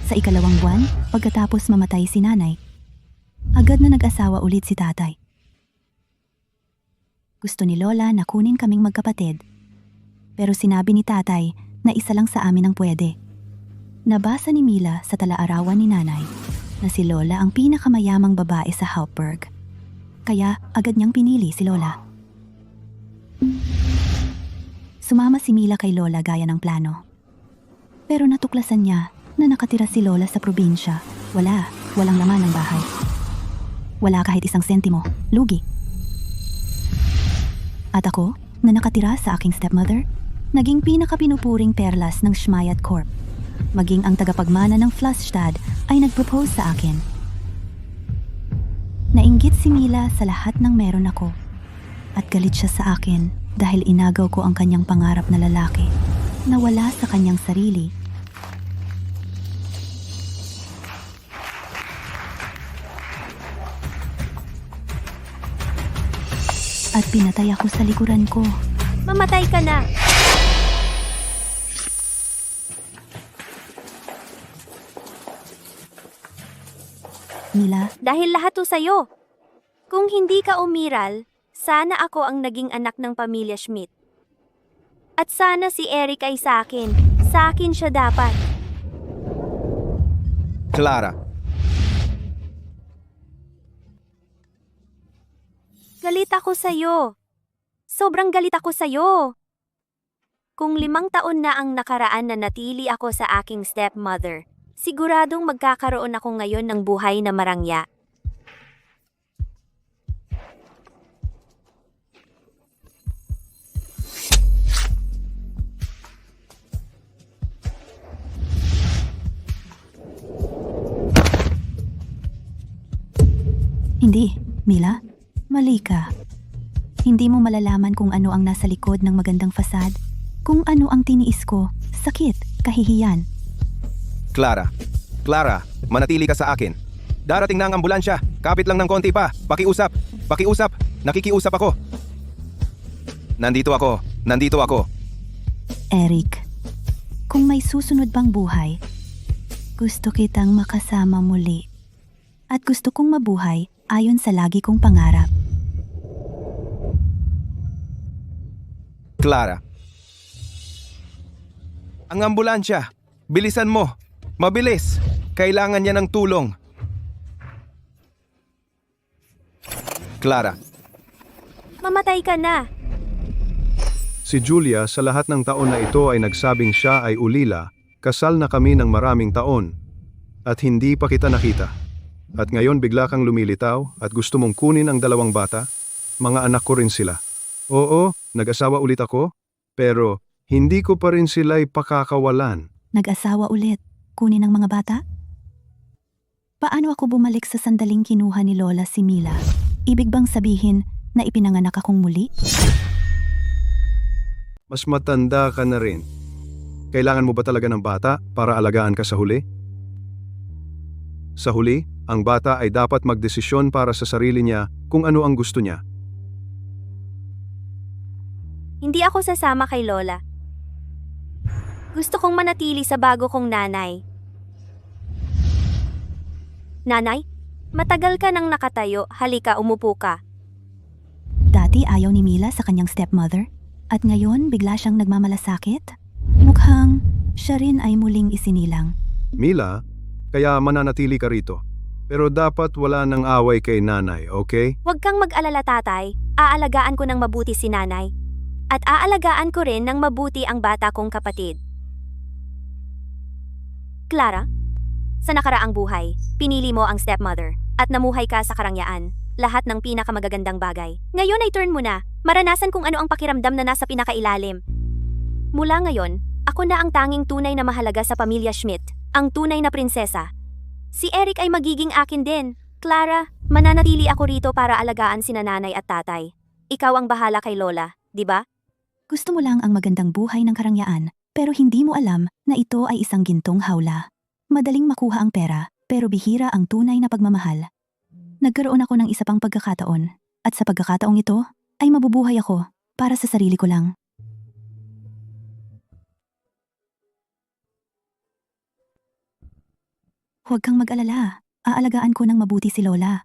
Sa ikalawang buwan, pagkatapos mamatay si nanay, agad na nag-asawa ulit si tatay. Gusto ni Lola na kunin kaming magkapatid. Pero sinabi ni tatay na isa lang sa amin ang pwede. Nabasa ni Mila sa talaarawan ni nanay na si Lola ang pinakamayamang babae sa Hauptberg. Kaya agad niyang pinili si Lola. Sumama si Mila kay Lola gaya ng plano. Pero natuklasan niya na nakatira si Lola sa probinsya. Walang laman ng bahay. Wala kahit isang sentimo, lugi. At ako, na nakatira sa aking stepmother, naging pinakapinupuring perlas ng Schmayat Corp. Maging ang tagapagmana ng Flusstad ay nag-propose sa akin. Nainggit si Mila sa lahat ng meron ako. At galit siya sa akin dahil inagaw ko ang kanyang pangarap na lalaki na wala sa kanyang sarili. At pinatay ako sa likuran ko. Mamatay ka na! Mila, Dahil lahat to sa'yo. Kung hindi ka umiral, sana ako ang naging anak ng pamilya Schmidt. At sana si Eric ay sa akin. Sa akin siya dapat. Clara, Galit ako sa'yo. Sobrang galit ako sa'yo. Kung 5 taon na ang nakaraan na natili ako sa aking stepmother, siguradong magkakaroon ako ngayon ng buhay na marangya. hindi, Mila, mali ka. Hindi mo malalaman kung ano ang nasa likod ng magandang fasad, kung ano ang tiniis ko, sakit, kahihiyan. Clara, manatili ka sa akin. Darating na ang ambulansya. Kapit lang ng konti pa. Pakiusap. Nakikiusap ako. Nandito ako. Eric, kung may susunod pang buhay, gusto kitang makasama muli. At gusto kong mabuhay ayon sa lagi kong pangarap. Clara. Ang ambulansya. Bilisan mo. Mabilis. Kailangan niya ng tulong. Clara. Mamatay ka na. Si Julia sa lahat ng taon na ito ay nagsabing siya ay ulila, kasal na kami ng maraming taon, at hindi pa kita nakita. At ngayon bigla kang lumilitaw at gusto mong kunin ang 2 bata? Mga anak ko rin sila. Oo, nag-asawa ulit ako, pero hindi ko pa rin sila'y pakakawalan. Nag-asawa ulit, kunin ang mga bata? Paano ako bumalik sa sandaling kinuha ni Lola si Mila? Ibig bang sabihin na ipinanganak akong muli? Mas matanda ka na rin. Kailangan mo ba talaga ng bata para alagaan ka sa huli? Sa huli, ang bata ay dapat magdesisyon para sa sarili niya kung ano ang gusto niya. Hindi ako sasama kay Lola. Gusto kong manatili sa bago kong nanay. Nanay, matagal ka nang nakatayo, halika umupo ka. Dati ayaw ni Mila sa kanyang stepmother, at ngayon bigla siyang nagmamalasakit? Mukhang siya rin ay muling isinilang. Mila, kaya mananatili ka rito. Pero dapat wala ng away kay nanay, okay? Huwag kang mag-alala tatay, aalagaan ko ng mabuti si nanay. At aalagaan ko rin ng mabuti ang bata kong kapatid. Clara, sa nakaraang buhay, pinili mo ang stepmother at namuhay ka sa karangyaan. Lahat ng pinakamagagandang bagay. Ngayon ay turn mo na. Maranasan kung ano ang pakiramdam na nasa pinakailalim. Mula ngayon, ako na ang tanging tunay na mahalaga sa pamilya Schmidt, ang tunay na prinsesa. Si Eric ay magiging akin din. Clara, mananatili ako rito para alagaan sina nanay at tatay. Ikaw ang bahala kay Lola, di ba? Gusto mo lang ang magandang buhay ng karangyaan, pero hindi mo alam na ito ay isang gintong hawla. Madaling makuha ang pera, pero bihira ang tunay na pagmamahal. Nagkaroon ako ng isa pang pagkakataon, at sa pagkakataong ito, ay mabubuhay ako para sa sarili ko lang. Huwag kang mag-alala. Aalagaan ko ng mabuti si Lola.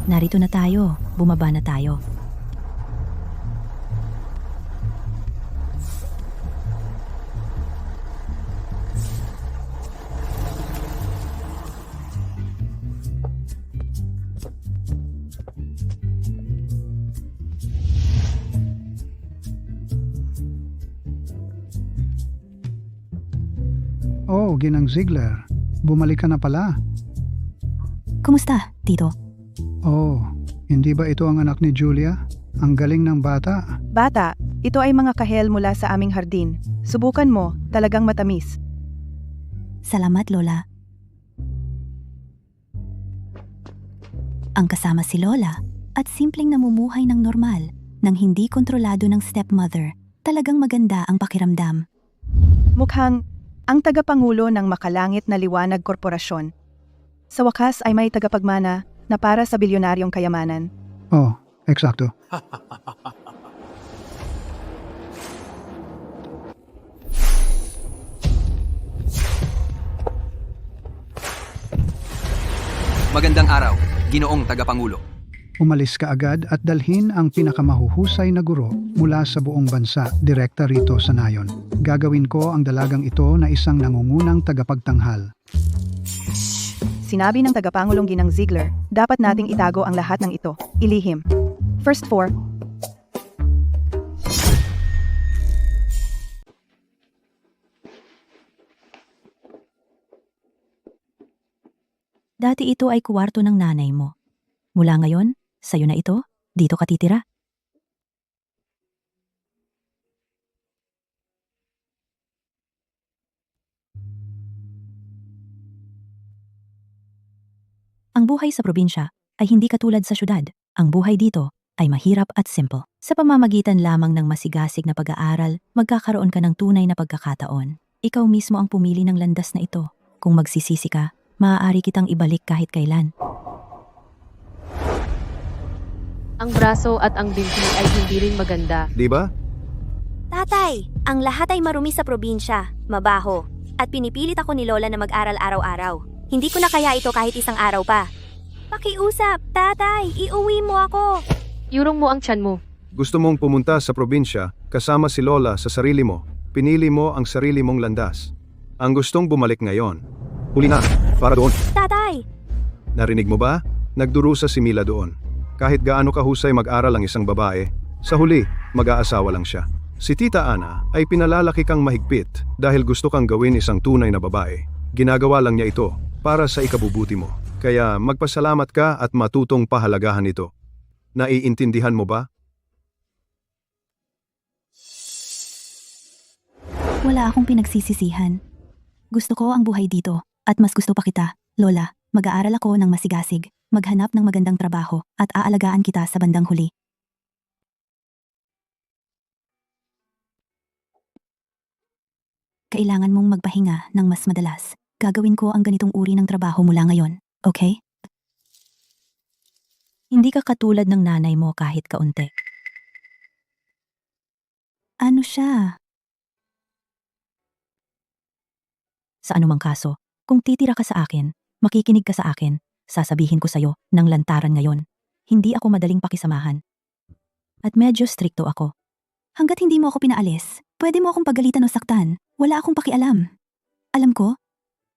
Narito na tayo. Bumaba na tayo. Oh, Ginang Ziegler. Bumalik ka na pala. Kumusta, Tito? Oh, hindi ba ito ang anak ni Julia? Ang galing ng bata. Bata, ito ay mga kahel mula sa aming hardin. Subukan mo, talagang matamis. Salamat, Lola. Ang kasama si Lola at simpleng namumuhay ng normal nang hindi kontrolado ng stepmother. Talagang maganda ang pakiramdam. Mukhang ang tagapangulo ng makalangit na liwanag korporasyon. Sa wakas ay may tagapagmana na para sa bilyonaryong kayamanan. Oh, eksakto. Magandang araw, Ginoong Tagapangulo. Umalis ka agad at dalhin ang pinakamahuhusay na guro mula sa buong bansa direkta rito sa nayon. Gagawin ko ang dalagang ito na isang nangungunang tagapagtanghal. Sinabi ng tagapangulong Ginang Ziegler, dapat nating itago ang lahat ng ito. Ilihim. First 4. Dati ito ay kuwarto ng nanay mo. Mula ngayon, sa'yo na ito, dito ka titira. Ang buhay sa probinsya ay hindi katulad sa syudad. Ang buhay dito ay mahirap at simple. Sa pamamagitan lamang ng masigasig na pag-aaral, magkakaroon ka ng tunay na pagkakataon. Ikaw mismo ang pumili ng landas na ito. Kung magsisisi ka, maaari kitang ibalik kahit kailan. Ang braso at ang binti ay hindi rin maganda. Di ba? Tatay, ang lahat ay marumi sa probinsya, mabaho, at pinipilit ako ni Lola na mag-aral araw-araw. Hindi ko na kaya ito kahit isang araw pa. Pakiusap, tatay, iuwi mo ako. Yurong mo ang tiyan mo. Gusto mong pumunta sa probinsya kasama si Lola sa sarili mo. Pinili mo ang sarili mong landas. Ang gustong bumalik ngayon. Huli na, para doon. Tatay, Narinig mo ba? Nagdurusa si Mila doon. Kahit gaano kahusay mag-aral ang isang babae, sa huli, mag-aasawa lang siya. Si Tita Ana ay pinalalaki kang mahigpit dahil gusto kang gawin isang tunay na babae. Ginagawa lang niya ito para sa ikabubuti mo. Kaya magpasalamat ka at matutong pahalagahan ito. Naiintindihan mo ba? Wala akong pinagsisisihan. Gusto ko ang buhay dito at mas gusto pa kita, Lola. Mag-aaral ako ng masigasig, maghanap ng magandang trabaho at aalagaan kita sa bandang huli. Kailangan mong magpahinga ng mas madalas. Gagawin ko ang ganitong uri ng trabaho mula ngayon, okay? Hindi ka katulad ng nanay mo kahit kaunti. Ano siya? Sa anumang kaso, kung titira ka sa akin, makikinig ka sa akin, sasabihin ko sa'yo ng lantaran ngayon. Hindi ako madaling pakisamahan. At medyo strikto ako. Hanggat hindi mo ako pinaalis, pwede mo akong pagalitan o saktan. Wala akong pakialam. Alam ko,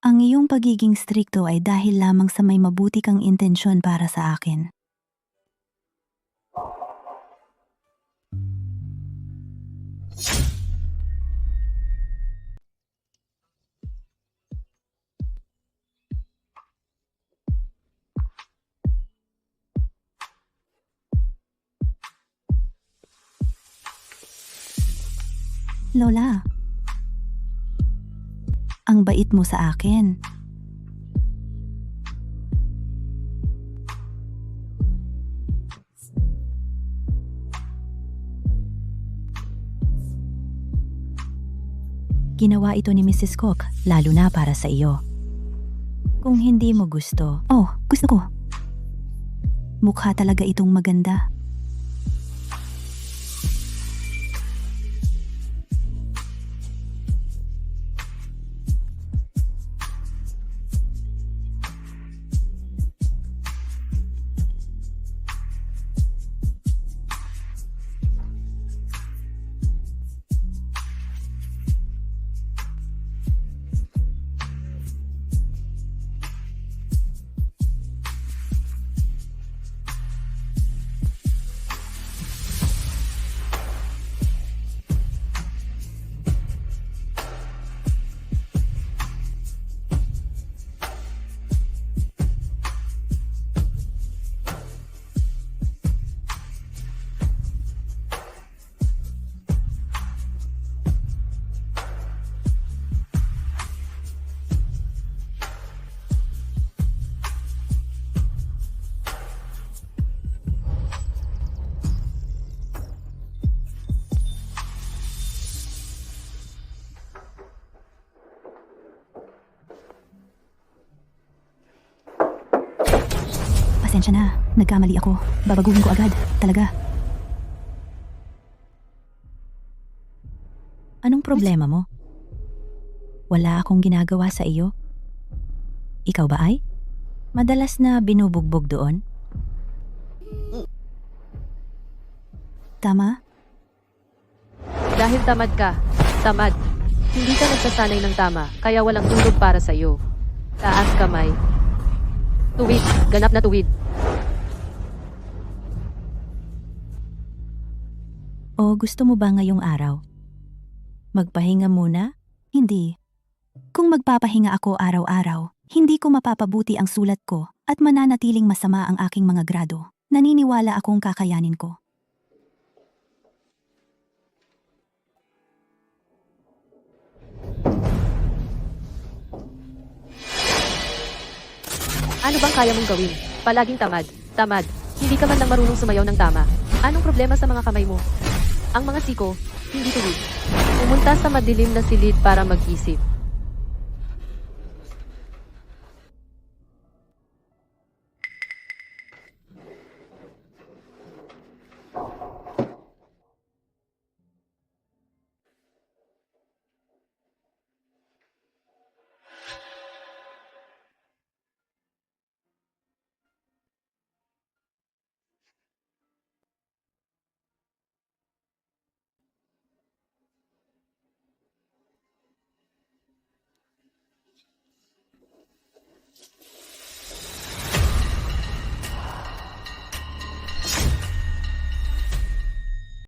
ang iyong pagiging strikto ay dahil lamang sa may mabuti kang intensyon para sa akin. Lola, ang bait mo sa akin. Ginawa ito ni Mrs. Cook, lalo na para sa iyo. Kung hindi mo gusto, gusto ko. Mukha talaga itong maganda. Pasensya na, nagkamali ako. Babaguhin ko agad, talaga. Anong problema mo? Wala akong ginagawa sa iyo. Ikaw ba ay? Madalas na binubugbog doon? Tama? Dahil tamad ka. Tamad. Hindi ka nagsasanay ng tama, kaya walang tulog para sa'yo. Taas kamay. Tuwid. Ganap na tuwid. O gusto mo ba ngayong araw? Magpahinga muna? Hindi. Kung magpapahinga ako araw-araw, hindi ko mapapabuti ang sulat ko at mananatiling masama ang aking mga grado. Naniniwala akong kakayanin ko. Ano bang kaya mong gawin? Palaging tamad. Tamad. Hindi ka man lang marunong sumayaw ng tama. Anong problema sa mga kamay mo? Ang mga siko, hindi tuwid. Pumunta sa madilim na silid para mag-isip.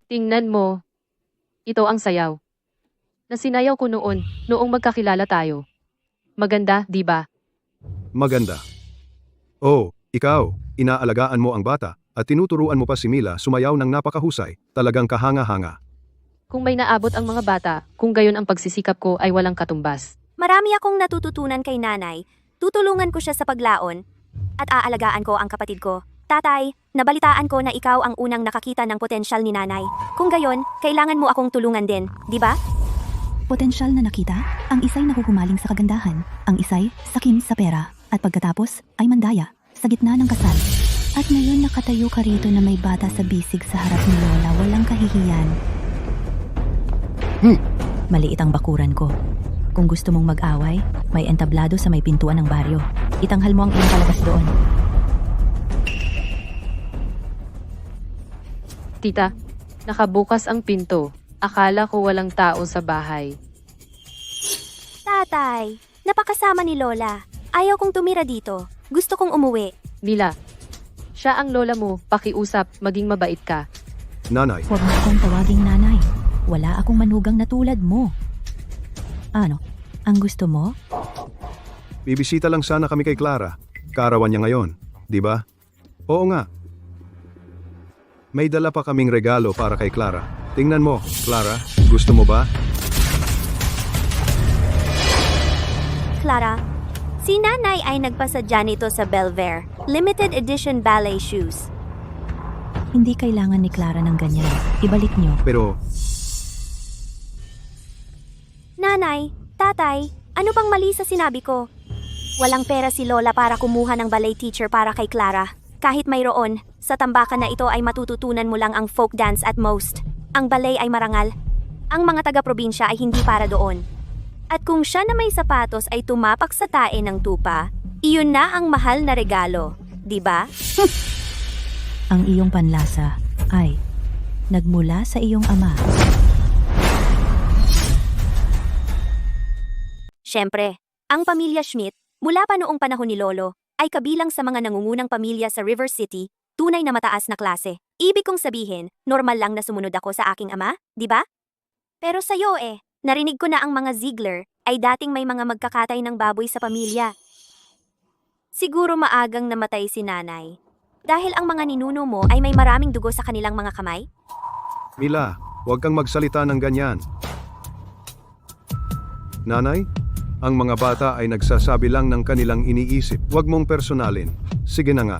Tingnan mo. Ito ang sayaw. Nasinayaw ko noong magkakilala tayo. Maganda, di ba? Maganda. Oh, ikaw, inaalagaan mo ang bata at tinuturuan mo pa si Mila sumayaw ng napakahusay, talagang kahanga-hanga. Kung may naabot ang mga bata, kung gayon ang pagsisikap ko ay walang katumbas. Marami akong natututunan kay nanay. Tutulungan ko siya sa paglaon at aalagaan ko ang kapatid ko. Tatay, nabalitaan ko na ikaw ang unang nakakita ng potensyal ni nanay. Kung gayon, kailangan mo akong tulungan din, di ba? Potensyal na nakita, ang isa'y nahuhumaling sa kagandahan, ang isa'y sakim sa pera, at pagkatapos ay mandaya sa gitna ng kasal. At ngayon nakatayo ka rito na may bata sa bisig sa harap ni Lola, walang kahihiyan. Maliit ang bakuran ko. Kung gusto mong mag-away, may entablado sa may pintuan ng baryo. Itanghal mo ang iyong palabas doon. Tita, nakabukas ang pinto. Akala ko walang tao sa bahay. Tatay, napakasama ni Lola. Ayaw kong tumira dito. Gusto kong umuwi. Mila, siya ang lola mo. Pakiusap, maging mabait ka. Nanay, Huwag mo akong tawaging nanay. Wala akong manugang na tulad mo. Ano? Ang gusto mo? bibisita lang sana kami kay Clara. Kaarawan niya ngayon, di ba? Oo nga. May dala pa kaming regalo para kay Clara. Tingnan mo, Clara, gusto mo ba? Clara, si nanay ay nagpasadya nito sa Belver. Limited edition ballet shoes. Hindi kailangan ni Clara ng ganyan. Ibalik niyo. Pero, Nanay, tatay, ano bang mali sa sinabi ko? Walang pera si Lola para kumuha ng ballet teacher para kay Clara. Kahit mayroon, sa tambakan na ito ay matututunan mo lang ang folk dance at most. Ang ballet ay marangal. Ang mga taga-probinsya ay hindi para doon. At kung siya na may sapatos ay tumapak sa tae ng tupa, iyon na ang mahal na regalo, di ba? Ang iyong panlasa ay nagmula sa iyong ama. Siyempre, ang pamilya Schmidt, mula pa noong panahon ni Lolo, ay kabilang sa mga nangungunang pamilya sa River City, tunay na mataas na klase. Ibig kong sabihin, normal lang na sumunod ako sa aking ama, di ba? Pero sa'yo narinig ko na ang mga Ziegler ay dating may mga magkakatay ng baboy sa pamilya. Siguro maagang namatay si nanay. Dahil ang mga ninuno mo ay may maraming dugo sa kanilang mga kamay? Mila, huwag kang magsalita ng ganyan. Nanay, ang mga bata ay nagsasabi lang ng kanilang iniisip. Huwag mong personalin. Sige na nga.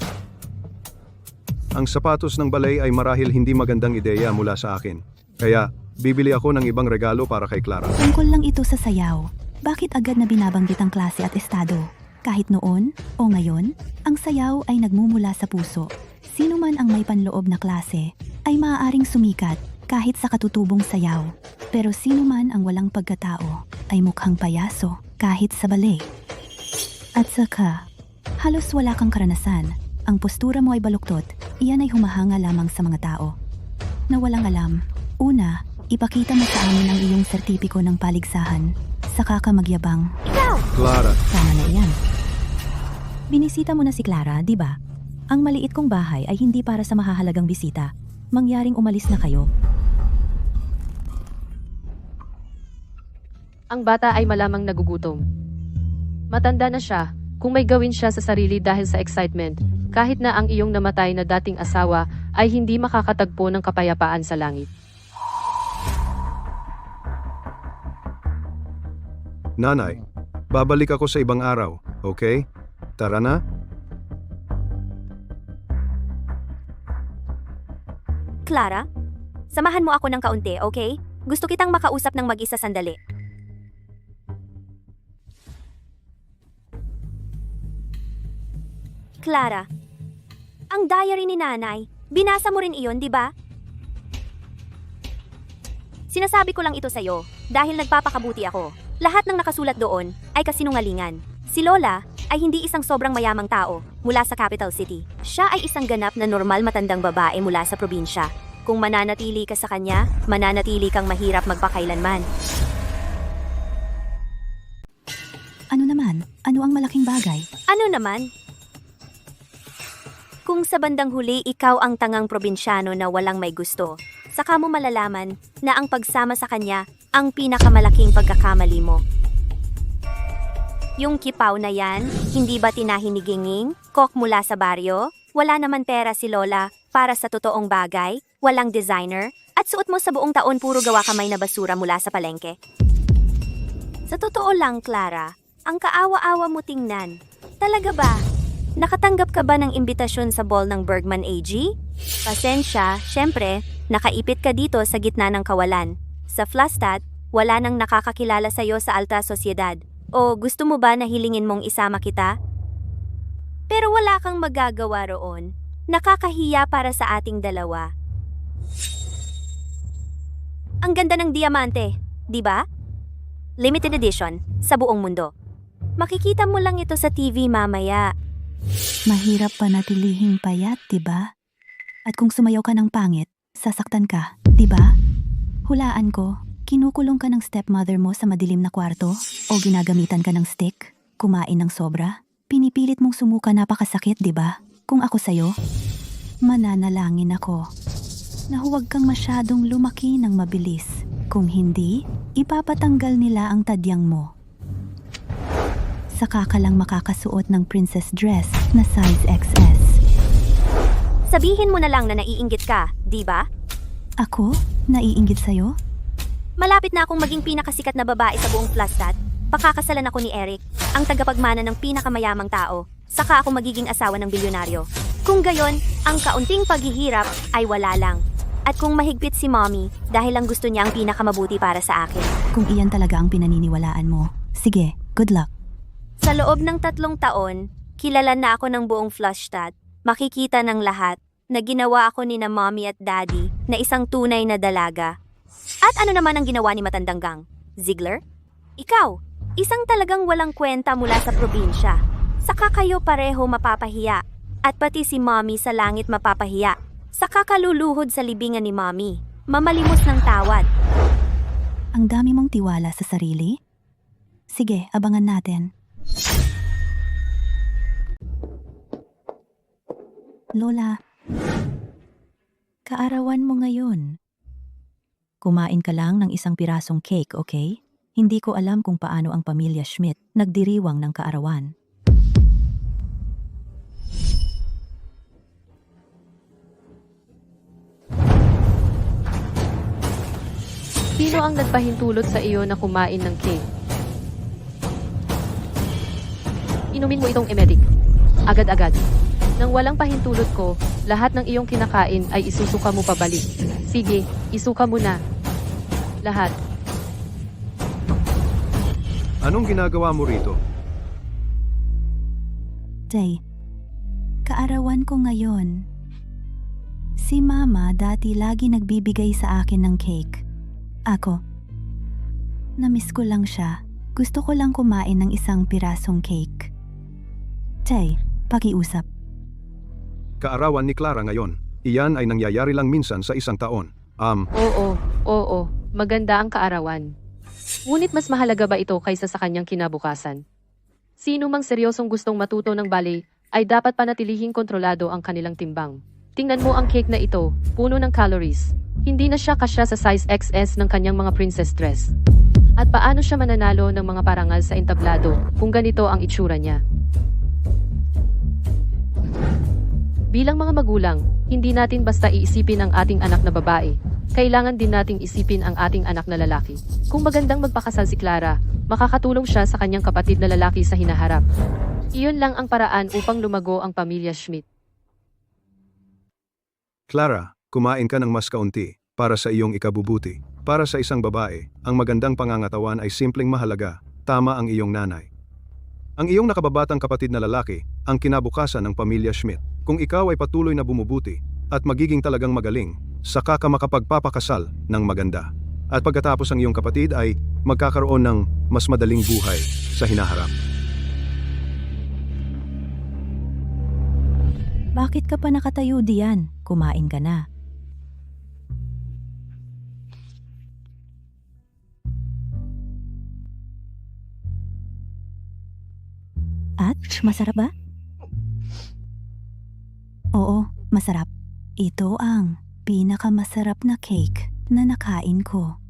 Ang sapatos ng balay ay marahil hindi magandang ideya mula sa akin. Kaya, bibili ako ng ibang regalo para kay Clara. Tungkol lang ito sa sayaw. Bakit agad na binabanggit ang klase at estado? Kahit noon o ngayon, ang sayaw ay nagmumula sa puso. Sino man ang may panloob na klase ay maaaring sumikat kahit sa katutubong sayaw. Pero sino man ang walang pagkatao ay mukhang payaso kahit sa ballet. At saka, halos wala kang karanasan. Ang postura mo ay baluktot. Iyan ay humahanga lamang sa mga tao na walang alam. Una, ipakita mo sa amin ang iyong sertipiko ng paligsahan. Saka ka magyabang. Clara, Tama na iyan. Binisita mo na si Clara, di ba? Ang maliit kong bahay ay hindi para sa mahahalagang bisita. Mangyaring umalis na kayo. Ang bata ay malamang nagugutom. Matanda na siya, kung may gawin siya sa sarili dahil sa excitement, kahit na ang iyong namatay na dating asawa ay hindi makakatagpo ng kapayapaan sa langit. nanay, babalik ako sa ibang araw, okay? Tara na? Clara, samahan mo ako ng kaunti, okay? Gusto kitang makausap ng mag-isa sandali. Clara, ang diary ni nanay, binasa mo rin iyon, di ba? Sinasabi ko lang ito sa'yo dahil nagpapakabuti ako. Lahat ng nakasulat doon ay kasinungalingan. Si Lola ay hindi isang sobrang mayamang tao mula sa capital city. Siya ay isang ganap na normal matandang babae mula sa probinsya. Kung mananatili ka sa kanya, mananatili kang mahirap magpakailanman. Ano naman? Ano ang malaking bagay? Ano naman? Kung sa bandang huli ikaw ang tangang probinsyano na walang may gusto, saka mo malalaman na ang pagsama sa kanya ang pinakamalaking pagkakamali mo. Yung kipaw na yan, hindi ba tinahiniginging? Kok mula sa baryo? Wala naman pera si Lola para sa totoong bagay? Walang designer? At suot mo sa buong taon puro gawa kamay na basura mula sa palengke? Sa totoo lang, Clara, ang kaawa-awa mo tingnan. Talaga ba? Nakatanggap ka ba ng imbitasyon sa ball ng Bergman AG? Pasensya, syempre, nakaipit ka dito sa gitna ng kawalan. Sa Flastat, wala nang nakakakilala sa'yo sa alta sosyedad. O gusto mo ba na hilingin mong isama kita? Pero wala kang magagawa roon. Nakakahiya para sa ating dalawa. Ang ganda ng diamante, di ba? Limited edition, sa buong mundo. Makikita mo lang ito sa TV mamaya. Mahirap panatilihing payat, diba? At kung sumayaw ka ng pangit, sasaktan ka, diba? Hulaan ko, kinukulong ka ng stepmother mo sa madilim na kwarto? O ginagamitan ka ng stick? Kumain ng sobra? Pinipilit mong sumuka, napakasakit, diba? Kung ako sa'yo, mananalangin ako na huwag kang masyadong lumaki ng mabilis. Kung hindi, ipapatanggal nila ang tadyang mo. Saka ka lang makakasuot ng princess dress na size XS. Sabihin mo na lang na naiinggit ka, di ba? Ako? Naiinggit sa'yo? Malapit na akong maging pinakasikat na babae sa buong Flastat. Pakakasalan ako ni Eric, ang tagapagmana ng pinakamayamang tao. Saka ako magiging asawa ng bilyonaryo. Kung gayon, ang kaunting paghihirap ay wala lang. At kung mahigpit si Mommy, dahil lang gusto niya ang pinakamabuti para sa akin. Kung iyan talaga ang pinaniniwalaan mo, sige, good luck. Sa loob ng 3 taon, kilala na ako ng buong Flastat. makikita ng lahat na ginawa ako ni na mommy at daddy na isang tunay na dalaga. At ano naman ang ginawa ni matandang gang? Ziegler? Ikaw, isang talagang walang kwenta mula sa probinsya. Saka kayo pareho mapapahiya. At pati si mommy sa langit mapapahiya. Saka kaluluhod sa libingan ni mommy. Mamalimos ng tawad. Ang dami mong tiwala sa sarili? Sige, abangan natin. Lola, kaarawan mo ngayon. Kumain ka lang ng isang pirasong cake, okay? Hindi ko alam kung paano ang pamilya Schmidt nagdiriwang ng kaarawan. Sino ang nagpahintulot sa iyo na kumain ng cake? Inumin mo itong emetic. Agad-agad. Nang walang pahintulot ko, lahat ng iyong kinakain ay isusuka mo pabalik. Sige, isuka mo na. Lahat. Anong ginagawa mo rito? Jay, kaarawan ko ngayon. Si Mama dati lagi nagbibigay sa akin ng cake. Ako, namiss ko lang siya. Gusto ko lang kumain ng isang pirasong cake. Jay, pakiusap. Kaarawan ni Clara ngayon. Iyan ay nangyayari lang minsan sa isang taon. Oo. Maganda ang kaarawan. Ngunit mas mahalaga ba ito kaysa sa kanyang kinabukasan? Sino mang seryosong gustong matuto ng ballet ay dapat panatilihing kontrolado ang kanilang timbang. Tingnan mo ang cake na ito, puno ng calories. Hindi na siya kasya sa size XS ng kanyang mga princess dress. At paano siya mananalo ng mga parangal sa entablado kung ganito ang itsura niya? Bilang mga magulang, hindi natin basta iisipin ang ating anak na babae. Kailangan din nating isipin ang ating anak na lalaki. Kung magandang magpakasal si Clara, makakatulong siya sa kanyang kapatid na lalaki sa hinaharap. Iyon lang ang paraan upang lumago ang pamilya Schmidt. Clara, kumain ka ng mas kaunti para sa iyong ikabubuti. Para sa isang babae, ang magandang pangangatawan ay simpleng mahalaga. Tama ang iyong nanay. Ang iyong nakababatang kapatid na lalaki, ang kinabukasan ng pamilya Schmidt. Kung ikaw ay patuloy na bumubuti at magiging talagang magaling, saka ka makapagpapakasal ng maganda. At pagkatapos ang iyong kapatid ay magkakaroon ng mas madaling buhay sa hinaharap. Bakit ka pa nakatayo diyan? Kumain ka na. At masarap ba? Oo, masarap. Ito ang pinakamasarap na cake na nakain ko.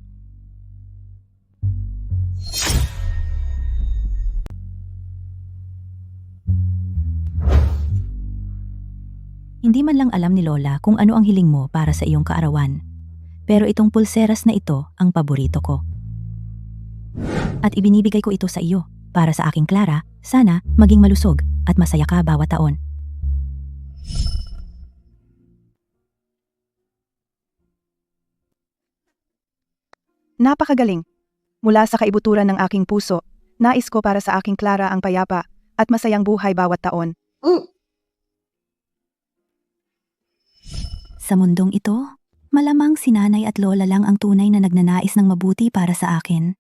Hindi man lang alam ni Lola kung ano ang hiling mo para sa iyong kaarawan. Pero itong pulseras na ito ang paborito ko. At ibinibigay ko ito sa iyo para sa aking Clara, sana maging malusog at masaya ka bawat taon. Napakagaling. Mula sa kaibuturan ng aking puso, nais ko para sa aking Clara ang payapa at masayang buhay bawat taon. Sa mundong ito, malamang si nanay at lola lang ang tunay na nagnanais ng mabuti para sa akin.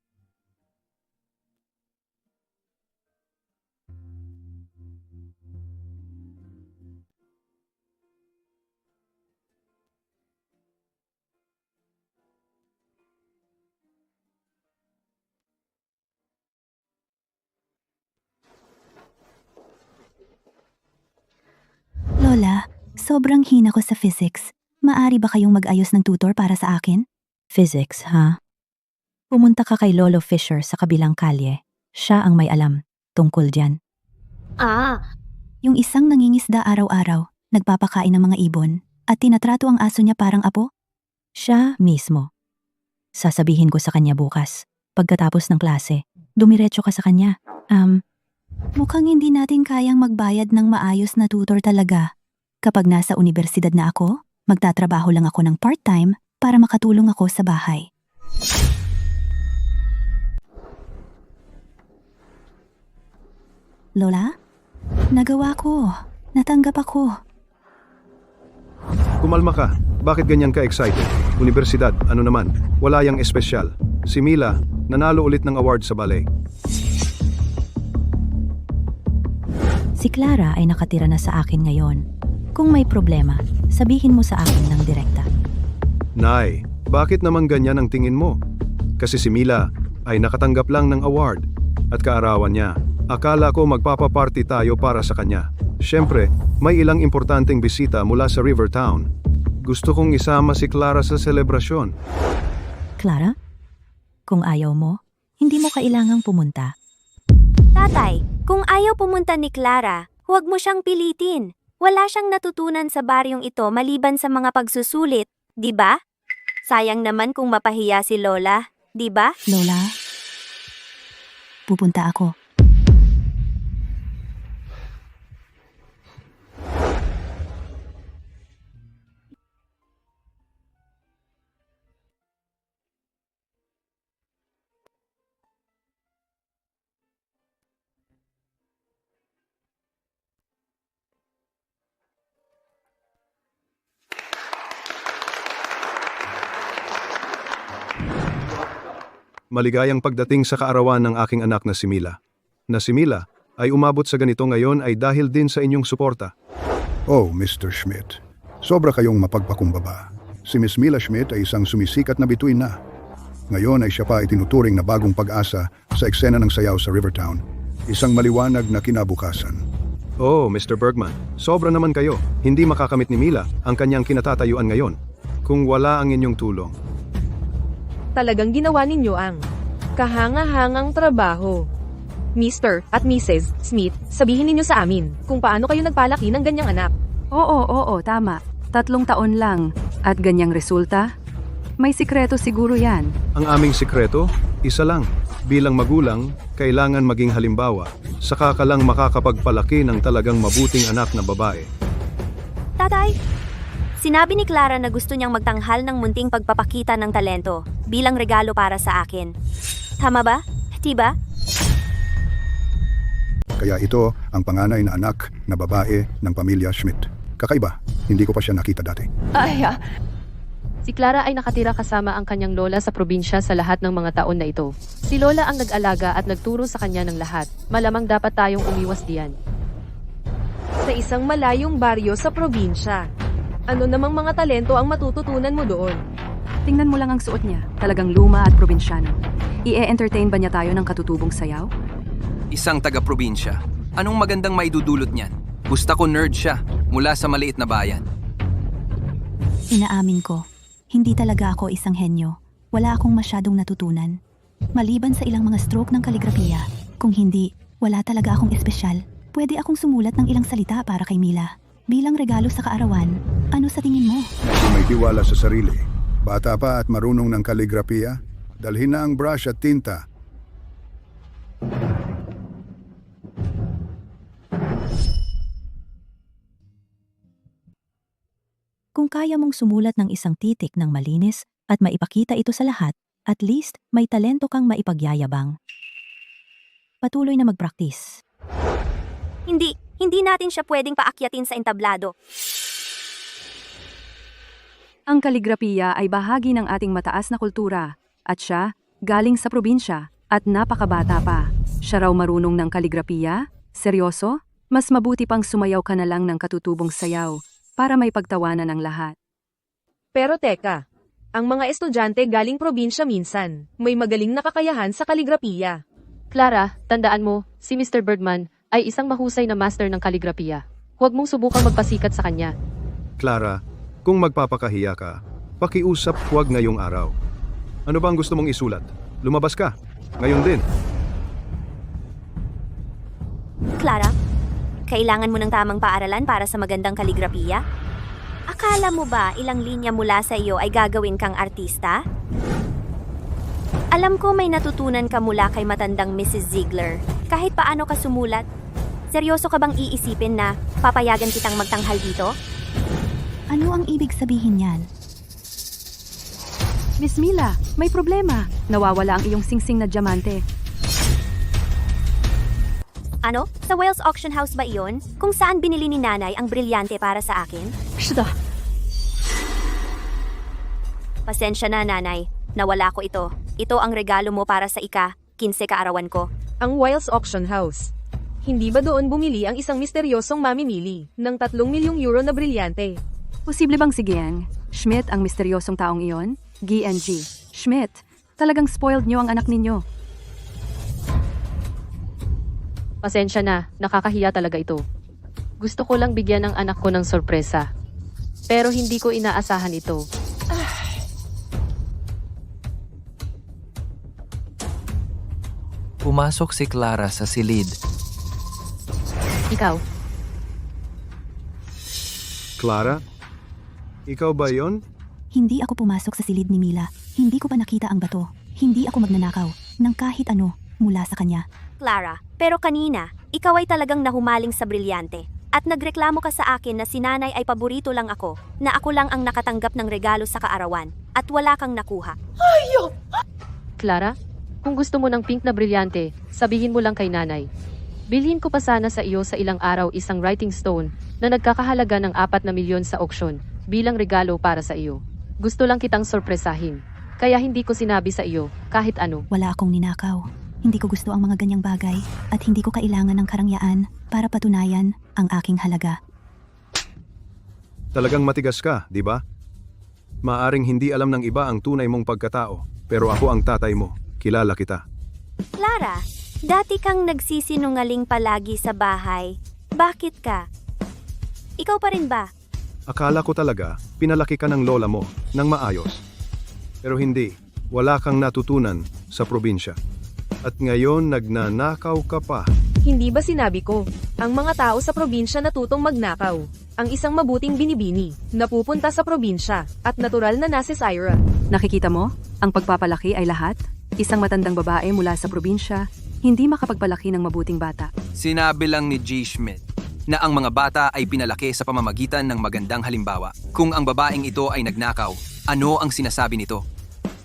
Lola, sobrang hina ko sa physics. Maari ba kayong mag-ayos ng tutor para sa akin? Physics, ha? Pumunta ka kay Lolo Fisher sa kabilang kalye. Siya ang may alam tungkol dyan. Yung isang nangingisda araw-araw, nagpapakain ng mga ibon, at tinatrato ang aso niya parang apo? Siya mismo. Sasabihin ko sa kanya bukas. Pagkatapos ng klase, dumiretso ka sa kanya. Mukhang hindi natin kayang magbayad ng maayos na tutor talaga. Kapag nasa universidad na ako, magtatrabaho lang ako ng part-time para makatulong ako sa bahay. Lola, nagawa ko. Natanggap ako. Kumalma ka. Bakit ganyan ka excited? Universidad, ano naman? Wala yang espesyal. Si Mila, nanalo ulit ng award sa ballet. Si Clara ay nakatira na sa akin ngayon. Kung may problema, sabihin mo sa akin ng direkta. Nay, bakit naman ganyan ang tingin mo? Kasi si Mila ay nakatanggap lang ng award at kaarawan niya. Akala ko magpapaparty tayo para sa kanya. Siyempre, may ilang importanteng bisita mula sa Rivertown. Gusto kong isama si Clara sa selebrasyon. Clara? Kung ayaw mo, hindi mo kailangang pumunta. Tatay, kung ayaw pumunta ni Clara, huwag mo siyang pilitin. Wala siyang natutunan sa baryong ito maliban sa mga pagsusulit, di ba? Sayang naman kung mapahiya si Lola, di ba? Lola, pupunta ako. Maligayang pagdating sa kaarawan ng aking anak na si Mila. Na si Mila ay umabot sa ganito ngayon ay dahil din sa inyong suporta. Oh, Mr. Schmidt. Sobra kayong mapagpakumbaba. Si Miss Mila Schmidt ay isang sumisikat na bituin na. Ngayon ay siya pa itinuturing na bagong pag-asa sa eksena ng sayaw sa Rivertown. Isang maliwanag na kinabukasan. Oh, Mr. Bergman, sobra naman kayo. Hindi makakamit ni Mila ang kanyang kinatatayuan ngayon kung wala ang inyong tulong. Talagang ginawa ninyo ang kahanga-hangang trabaho. Mr. at Mrs. Smith, sabihin ninyo sa amin kung paano kayo nagpalaki ng ganyang anak. Oo, tama. 3 taon lang. At ganyang resulta? May sikreto siguro yan. Ang aming sikreto, isa lang. Bilang magulang, kailangan maging halimbawa. Saka ka lang makakapagpalaki ng talagang mabuting anak na babae. Tatay, sinabi ni Clara na gusto niyang magtanghal ng munting pagpapakita ng talento bilang regalo para sa akin. Tama ba? Diba? Kaya ito ang panganay na anak na babae ng pamilya Schmidt. Kakaiba, hindi ko pa siya nakita dati. Si Clara ay nakatira kasama ang kanyang lola sa probinsya sa lahat ng mga taon na ito. Si Lola ang nag-alaga at nagturo sa kanya ng lahat. Malamang dapat tayong umiwas diyan. Sa isang malayong baryo sa probinsya. Ano namang mga talento ang matututunan mo doon? Tingnan mo lang ang suot niya. Talagang luma at probinsyano. I-entertain ba niya tayo ng katutubong sayaw? Isang taga-probinsya. Anong magandang maidudulot niyan? Gusto ko nerd siya, mula sa maliit na bayan. Inaamin ko, hindi talaga ako isang henyo. Wala akong masyadong natutunan. Maliban sa ilang mga stroke ng kaligrafiya, kung hindi, wala talaga akong espesyal. Pwede akong sumulat ng ilang salita para kay Mila. Bilang regalo sa kaarawan, ano sa tingin mo? Kung may tiwala sa sarili, bata pa at marunong ng kaligrafiya, dalhin na ang brush at tinta. Kung kaya mong sumulat ng isang titik ng malinis at maipakita ito sa lahat, at least may talento kang maipagyayabang. Patuloy na mag-practice. Hindi natin siya pwedeng paakyatin sa entablado. Ang kaligrafiya ay bahagi ng ating mataas na kultura. At siya, galing sa probinsya, at napakabata pa. Siya raw marunong ng kaligrafiya? Seryoso? Mas mabuti pang sumayaw ka na lang ng katutubong sayaw para may pagtawanan ng lahat. Pero teka, ang mga estudyante galing probinsya minsan, may magaling na kakayahan sa kaligrafiya. Clara, tandaan mo, si Mr. Bergman ay isang mahusay na master ng kaligrafiya. Huwag mong subukang magpasikat sa kanya. Clara, kung magpapakahiya ka, pakiusap huwag ngayong araw. Ano ba ang gusto mong isulat? Lumabas ka. Ngayon din. Clara, kailangan mo ng tamang paaralan para sa magandang kaligrafiya? Akala mo ba ilang linya mula sa iyo ay gagawin kang artista? Alam ko may natutunan ka mula kay matandang Mrs. Ziegler. Kahit paano ka sumulat, seryoso ka bang iisipin na papayagan kitang magtanghal dito? Ano ang ibig sabihin niyan? Miss Mila, may problema. Nawawala ang iyong singsing na diamante. Ano? Sa Wales Auction House ba iyon? Kung saan binili ni nanay ang brilyante para sa akin? Pasensya na, nanay. Nawala ko ito. Ito ang regalo mo para sa 15 kaarawan ko. Ang Wiles Auction House. Hindi ba doon bumili ang isang misteryosong mamimili ng 3 milyong euro na brilyante? Posible bang si Giang Schmidt ang misteryosong taong iyon? G&G. Schmidt, talagang spoiled niyo ang anak ninyo. Pasensya na, nakakahiya talaga ito. Gusto ko lang bigyan ng anak ko ng sorpresa. Pero hindi ko inaasahan ito. Pumasok si Clara sa silid. Ikaw, Clara? Ikaw ba yon? Hindi ako pumasok sa silid ni Mila. Hindi ko pa nakita ang bato. Hindi ako magnanakaw ng kahit ano mula sa kanya. Clara, pero kanina, ikaw ay talagang nahumaling sa brilyante. At nagreklamo ka sa akin na si nanay ay paborito lang ako, na ako lang ang nakatanggap ng regalo sa kaarawan, at wala kang nakuha. Clara, kung gusto mo ng pink na brilyante, sabihin mo lang kay nanay. Bilhin ko pa sana sa iyo sa ilang araw isang writing stone na nagkakahalaga ng 4 na milyon sa auction bilang regalo para sa iyo. Gusto lang kitang sorpresahin, kaya hindi ko sinabi sa iyo kahit ano. Wala akong ninakaw. Hindi ko gusto ang mga ganyang bagay at hindi ko kailangan ng karangyaan para patunayan ang aking halaga. Talagang matigas ka, di ba? Maaring hindi alam ng iba ang tunay mong pagkatao, pero ako ang tatay mo. Kilala kita. Clara, dati kang nagsisinungaling palagi sa bahay. Bakit ka? Ikaw pa rin ba? Akala ko talaga, pinalaki ka ng lola mo, ng maayos. Pero hindi, wala kang natutunan sa probinsya. At ngayon nagnanakaw ka pa. Hindi ba sinabi ko, ang mga tao sa probinsya natutong magnakaw. Ang isang mabuting binibini, napupunta sa probinsya, at natural na nasa Syra. Nakikita mo? Ang pagpapalaki ay lahat? Isang matandang babae mula sa probinsya, hindi makapagpalaki ng mabuting bata. Sinabi lang ni G. Schmidt na ang mga bata ay pinalaki sa pamamagitan ng magandang halimbawa. Kung ang babaeng ito ay nagnakaw, ano ang sinasabi nito?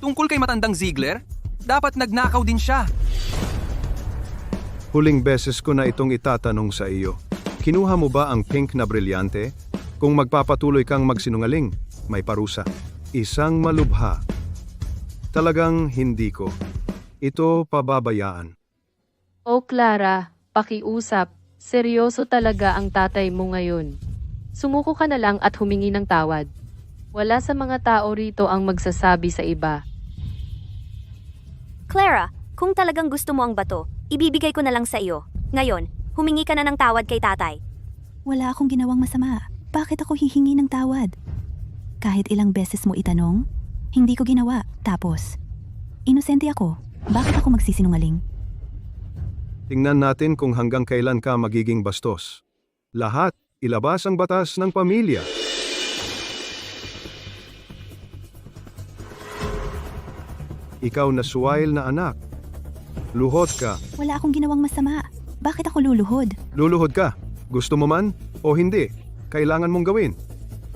Tungkol kay matandang Ziegler, dapat nagnakaw din siya. Huling beses ko na itong itatanong sa iyo. Kinuha mo ba ang pink na brilyante? Kung magpapatuloy kang magsinungaling, may parusa. Isang malubha. Talagang hindi ko. Ito pababayaan. Oh Clara, pakiusap. Seryoso talaga ang tatay mo ngayon. Sumuko ka na lang at humingi ng tawad. Wala sa mga tao rito ang magsasabi sa iba. Clara, kung talagang gusto mo ang bato, ibibigay ko na lang sa iyo. Ngayon, humingi ka na ng tawad kay tatay. Wala akong ginawang masama. Bakit ako hihingi ng tawad? Kahit ilang beses mo itanong, hindi ko ginawa. Tapos, inosente ako. Bakit ako magsisinungaling? Tingnan natin kung hanggang kailan ka magiging bastos. Lahat, ilabas ang batas ng pamilya. Ikaw na suwail na anak. Luhod ka. Wala akong ginawang masama. Bakit ako luluhod? Luluhod ka. Gusto mo man o hindi, kailangan mong gawin.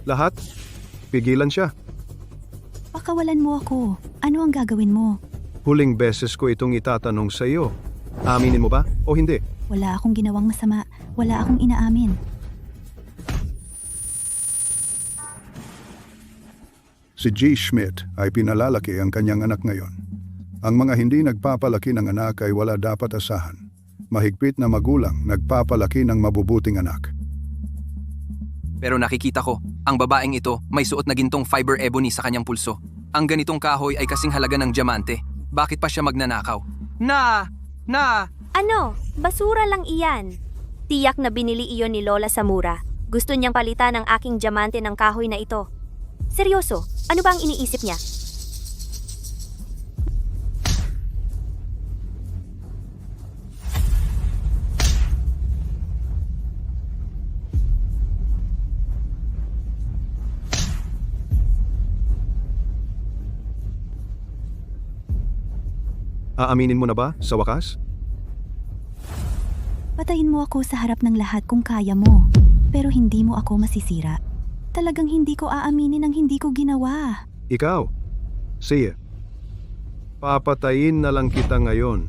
Lahat, pigilan siya. Pakawalan mo ako. Ano ang gagawin mo? Huling beses ko itong itatanong sa iyo. Aminin mo ba o hindi? Wala akong ginawang masama. Wala akong inaamin. Si G. Schmidt ay pinalalaki ang kanyang anak ngayon. Ang mga hindi nagpapalaki ng anak ay wala dapat asahan. Mahigpit na magulang nagpapalaki ng mabubuting anak. Pero nakikita ko, ang babaeng ito may suot na gintong fiber ebony sa kanyang pulso. Ang ganitong kahoy ay kasing halaga ng diamante. Bakit pa siya magnanakaw? Ano? Basura lang iyan. Tiyak na binili iyon ni Lola sa mura. Gusto niyang palitan ang aking diamante ng kahoy na ito. Seryoso, ano ba ang iniisip niya? Aaminin mo na ba sa wakas? Patayin mo ako sa harap ng lahat kung kaya mo. Pero hindi mo ako masisira. Talagang hindi ko aaminin ang hindi ko ginawa. Ikaw? Sige. Papatayin na lang kita ngayon.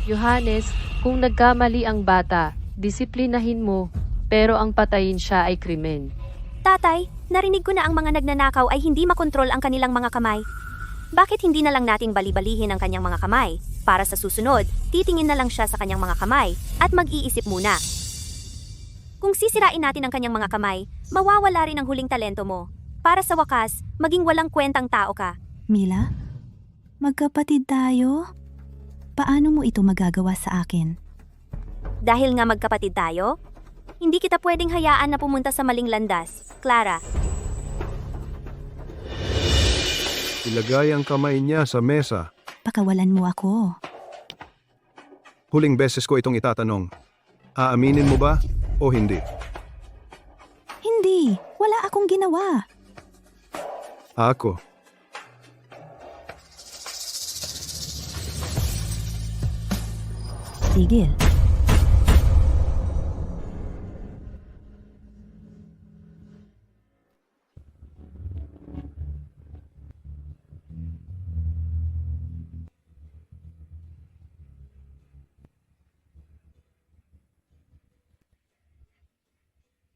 Johannes, kung nagkamali ang bata, disiplinahin mo, pero ang patayin siya ay krimen. Tatay, narinig ko na ang mga nagnanakaw ay hindi makontrol ang kanilang mga kamay. Bakit hindi na lang nating bali-balihin ang kanyang mga kamay? Para sa susunod, titingin na lang siya sa kanyang mga kamay at mag-iisip muna. Kung sisirain natin ang kanyang mga kamay, mawawala rin ang huling talento mo. Para sa wakas, maging walang kwentang tao ka. Mila? Magkapatid tayo? Paano mo ito magagawa sa akin? Dahil nga magkapatid tayo, hindi kita pwedeng hayaan na pumunta sa maling landas. Clara, Ilagay ang kamay niya sa mesa. Pakawalan mo ako. Huling beses ko itong itatanong. Aaminin mo ba o hindi? Hindi, wala akong ginawa. Ako. Tigil.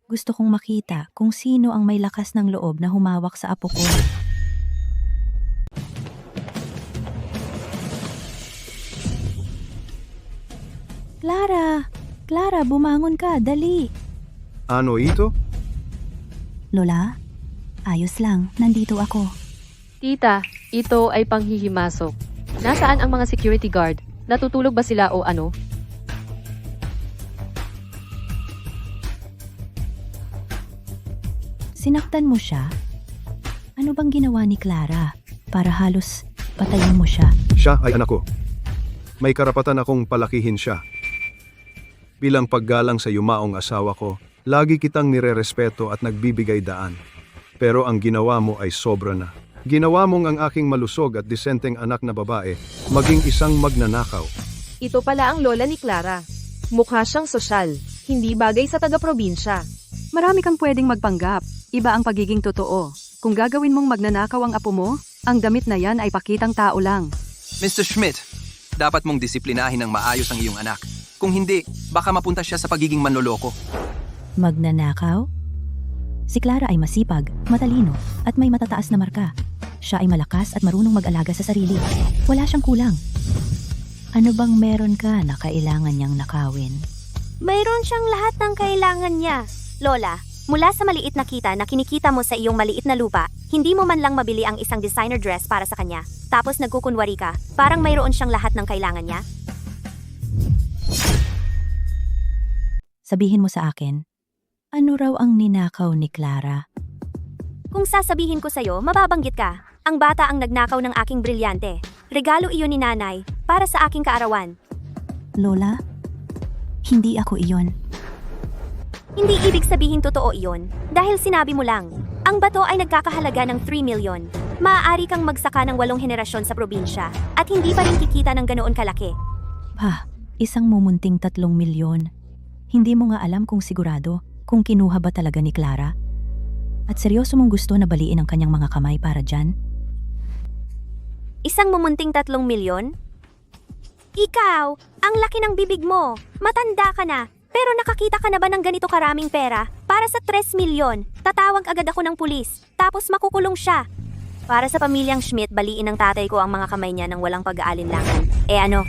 Gusto kong makita kung sino ang may lakas ng loob na humawak sa apo ko. Clara! Clara, bumangon ka, dali! Ano ito? Lola? Ayos lang, nandito ako. Tita, ito ay panghihimasok. Nasaan ang mga security guard? Natutulog ba sila o ano? Sinaktan mo siya? Ano bang ginawa ni Clara para halos patayin mo siya? Siya ay anak ko. May karapatan akong palakihin siya. Bilang paggalang sa yumaong asawa ko, lagi kitang nirerespeto at nagbibigay daan. Pero ang ginawa mo ay sobra na. Ginawa mong ang aking malusog at disenteng anak na babae, maging isang magnanakaw. Ito pala ang lola ni Clara. Mukha siyang sosyal, hindi bagay sa taga-probinsya. Marami kang pwedeng magpanggap. Iba ang pagiging totoo. Kung gagawin mong magnanakaw ang apo mo, ang damit na yan ay pakitang tao lang. Mr. Schmidt, dapat mong disiplinahin ng maayos ang iyong anak. Kung hindi, baka mapunta siya sa pagiging manloloko. Magnanakaw? Si Clara ay masipag, matalino, at may matataas na marka. Siya ay malakas at marunong mag-alaga sa sarili. Wala siyang kulang. Ano bang meron ka na kailangan niyang nakawin? mayroon siyang lahat ng kailangan niya. Lola, mula sa maliit na kita na kinikita mo sa iyong maliit na lupa, hindi mo man lang mabili ang isang designer dress para sa kanya. Tapos nagkukunwari ka, parang mayroon siyang lahat ng kailangan niya. Sabihin mo sa akin, ano raw ang ninakaw ni Clara? Kung sasabihin ko sa'yo, mababanggit ka. Ang bata ang nagnakaw ng aking brilyante. Regalo iyon ni nanay, para sa aking kaarawan. Lola, hindi ako iyon. Hindi ibig sabihin totoo iyon, dahil sinabi mo lang. Ang bato ay nagkakahalaga ng 3 milyon. Maaari kang magsaka ng 8 henerasyon sa probinsya, at hindi pa rin kikita ng ganoon kalaki. Pa, isang mumunting 3 milyon. Hindi mo nga alam kung sigurado kung kinuha ba talaga ni Clara? At seryoso mong gusto na baliin ang kanyang mga kamay para dyan? Isang mumunting 3 milyon? Ikaw, ang laki ng bibig mo. Matanda ka na. Pero nakakita ka na ba ng ganito karaming pera? Para sa 3 milyon, tatawag agad ako ng pulis. Tapos makukulong siya. Para sa pamilyang Schmidt, baliin ng tatay ko ang mga kamay niya ng walang pag-aalinlangan. Eh ano?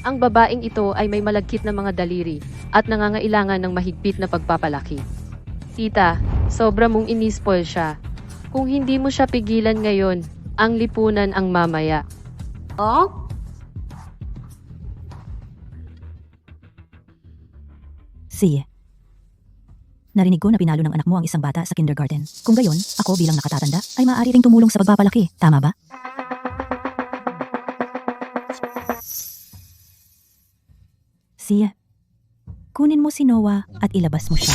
Ang babaeng ito ay may malagkit na mga daliri at nangangailangan ng mahigpit na pagpapalaki. Tita, sobra mong inispoil siya. Kung hindi mo siya pigilan ngayon, ang lipunan ang mamaya. Oh? Sige. Narinig ko na pinalo ng anak mo ang isang bata sa kindergarten. Kung gayon, ako bilang nakatatanda ay maaari ring tumulong sa pagpapalaki. Tama ba? Siya, kunin mo si Noah at ilabas mo siya.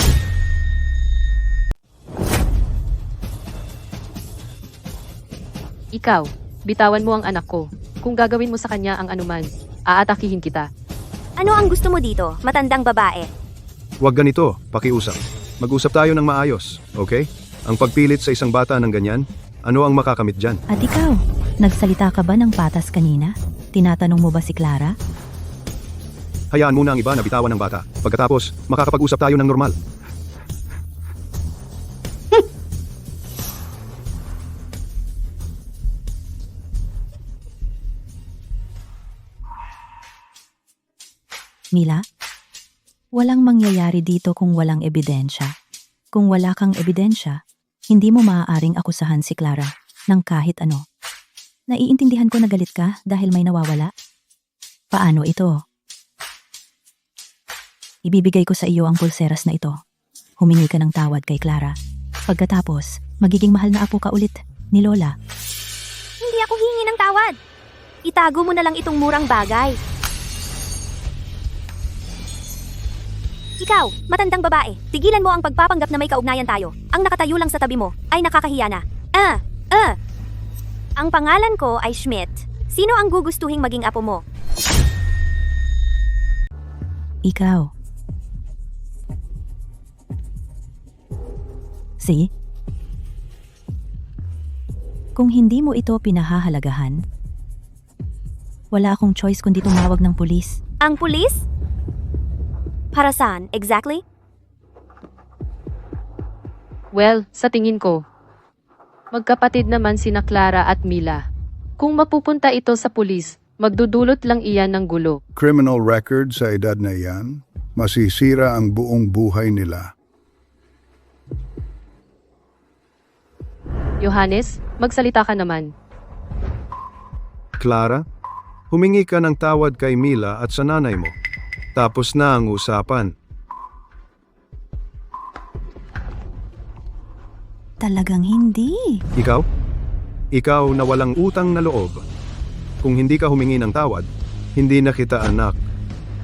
Ikaw, bitawan mo ang anak ko. Kung gagawin mo sa kanya ang anuman, aatakihin kita. Ano ang gusto mo dito, matandang babae? Huwag ganito, pakiusap. Mag-usap tayo ng maayos, okay? Ang pagpilit sa isang bata ng ganyan, ano ang makakamit dyan? At ikaw, nagsalita ka ba ng patas kanina? Tinatanong mo ba si Clara? Hayaan muna ang iba na bitawan ng bata. Pagkatapos, makakapag-usap tayo ng normal. Mila? Walang mangyayari dito kung walang ebidensya. Kung wala kang ebidensya, hindi mo maaaring akusahan si Clara ng kahit ano. Naiintindihan ko na galit ka dahil may nawawala. Paano ito? Ibibigay ko sa iyo ang pulseras na ito. Humingi ka ng tawad kay Clara. Pagkatapos, magiging mahal na apo ka ulit ni Lola. Hindi ako hingi ng tawad. Itago mo na lang itong murang bagay. Ikaw, matandang babae, tigilan mo ang pagpapanggap na may kaugnayan tayo. Ang nakatayo lang sa tabi mo ay nakakahiya na. Ang pangalan ko ay Schmidt. Sino ang gugustuhing maging apo mo? Ikaw. See? Kung hindi mo ito pinahahalagahan, wala akong choice kundi tumawag ng pulis. Ang pulis? Para saan, exactly? Well, sa tingin ko, magkapatid naman sina Clara at Mila. Kung mapupunta ito sa pulis, magdudulot lang iyan ng gulo. Criminal record sa edad na iyan, masisira ang buong buhay nila. Johannes, magsalita ka naman. Clara, humingi ka ng tawad kay Mila at sa nanay mo. Tapos na ang usapan. Talagang hindi. Ikaw? Ikaw na walang utang na loob. Kung hindi ka humingi ng tawad, hindi na kita anak.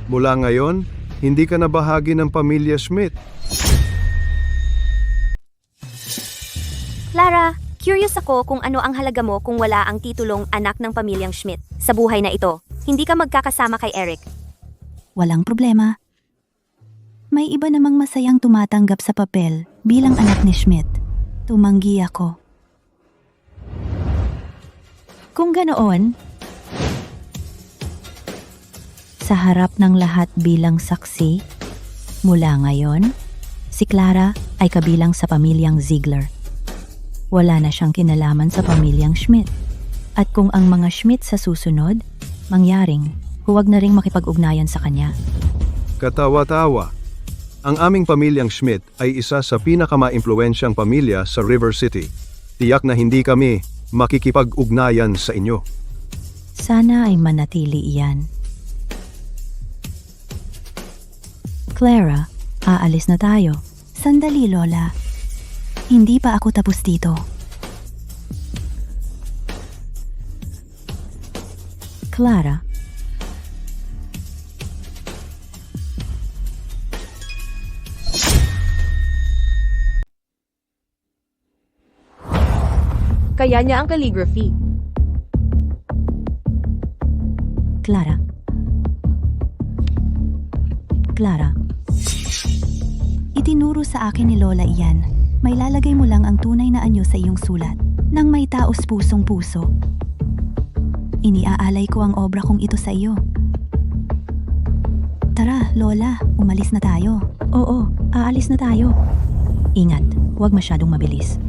Mula ngayon, hindi ka na bahagi ng pamilya Schmidt. Clara, curious ako kung ano ang halaga mo kung wala ang titulong anak ng pamilyang Schmidt. Sa buhay na ito, hindi ka magkakasama kay Eric. Walang problema. May iba namang masayang tumatanggap sa papel bilang anak ni Schmidt. Tumanggi ako. Kung ganoon, sa harap ng lahat bilang saksi, mula ngayon, si Clara ay kabilang sa pamilyang Ziegler. Wala na siyang kinalaman sa pamilyang Schmidt. At kung ang mga Schmidt sa susunod, mangyaring, huwag na ring makipag-ugnayan sa kanya. Katawa-tawa. Ang aming pamilyang Schmidt ay isa sa pinakamaimpluwensyang pamilya sa River City. Tiyak na hindi kami makikipag-ugnayan sa inyo. Sana ay manatili iyan. Clara, aalis na tayo. Sandali, Lola. Hindi pa ako tapos dito. Clara. Kaya niya ang calligraphy. Clara. Clara. Itinuro sa akin ni Lola iyan. May lalagay mo lang ang tunay na anyo sa iyong sulat. Nang may taos pusong puso. Iniaalay ko ang obra kong ito sa iyo. Tara, Lola, umalis na tayo. Oo, aalis na tayo. Ingat, huwag masyadong mabilis.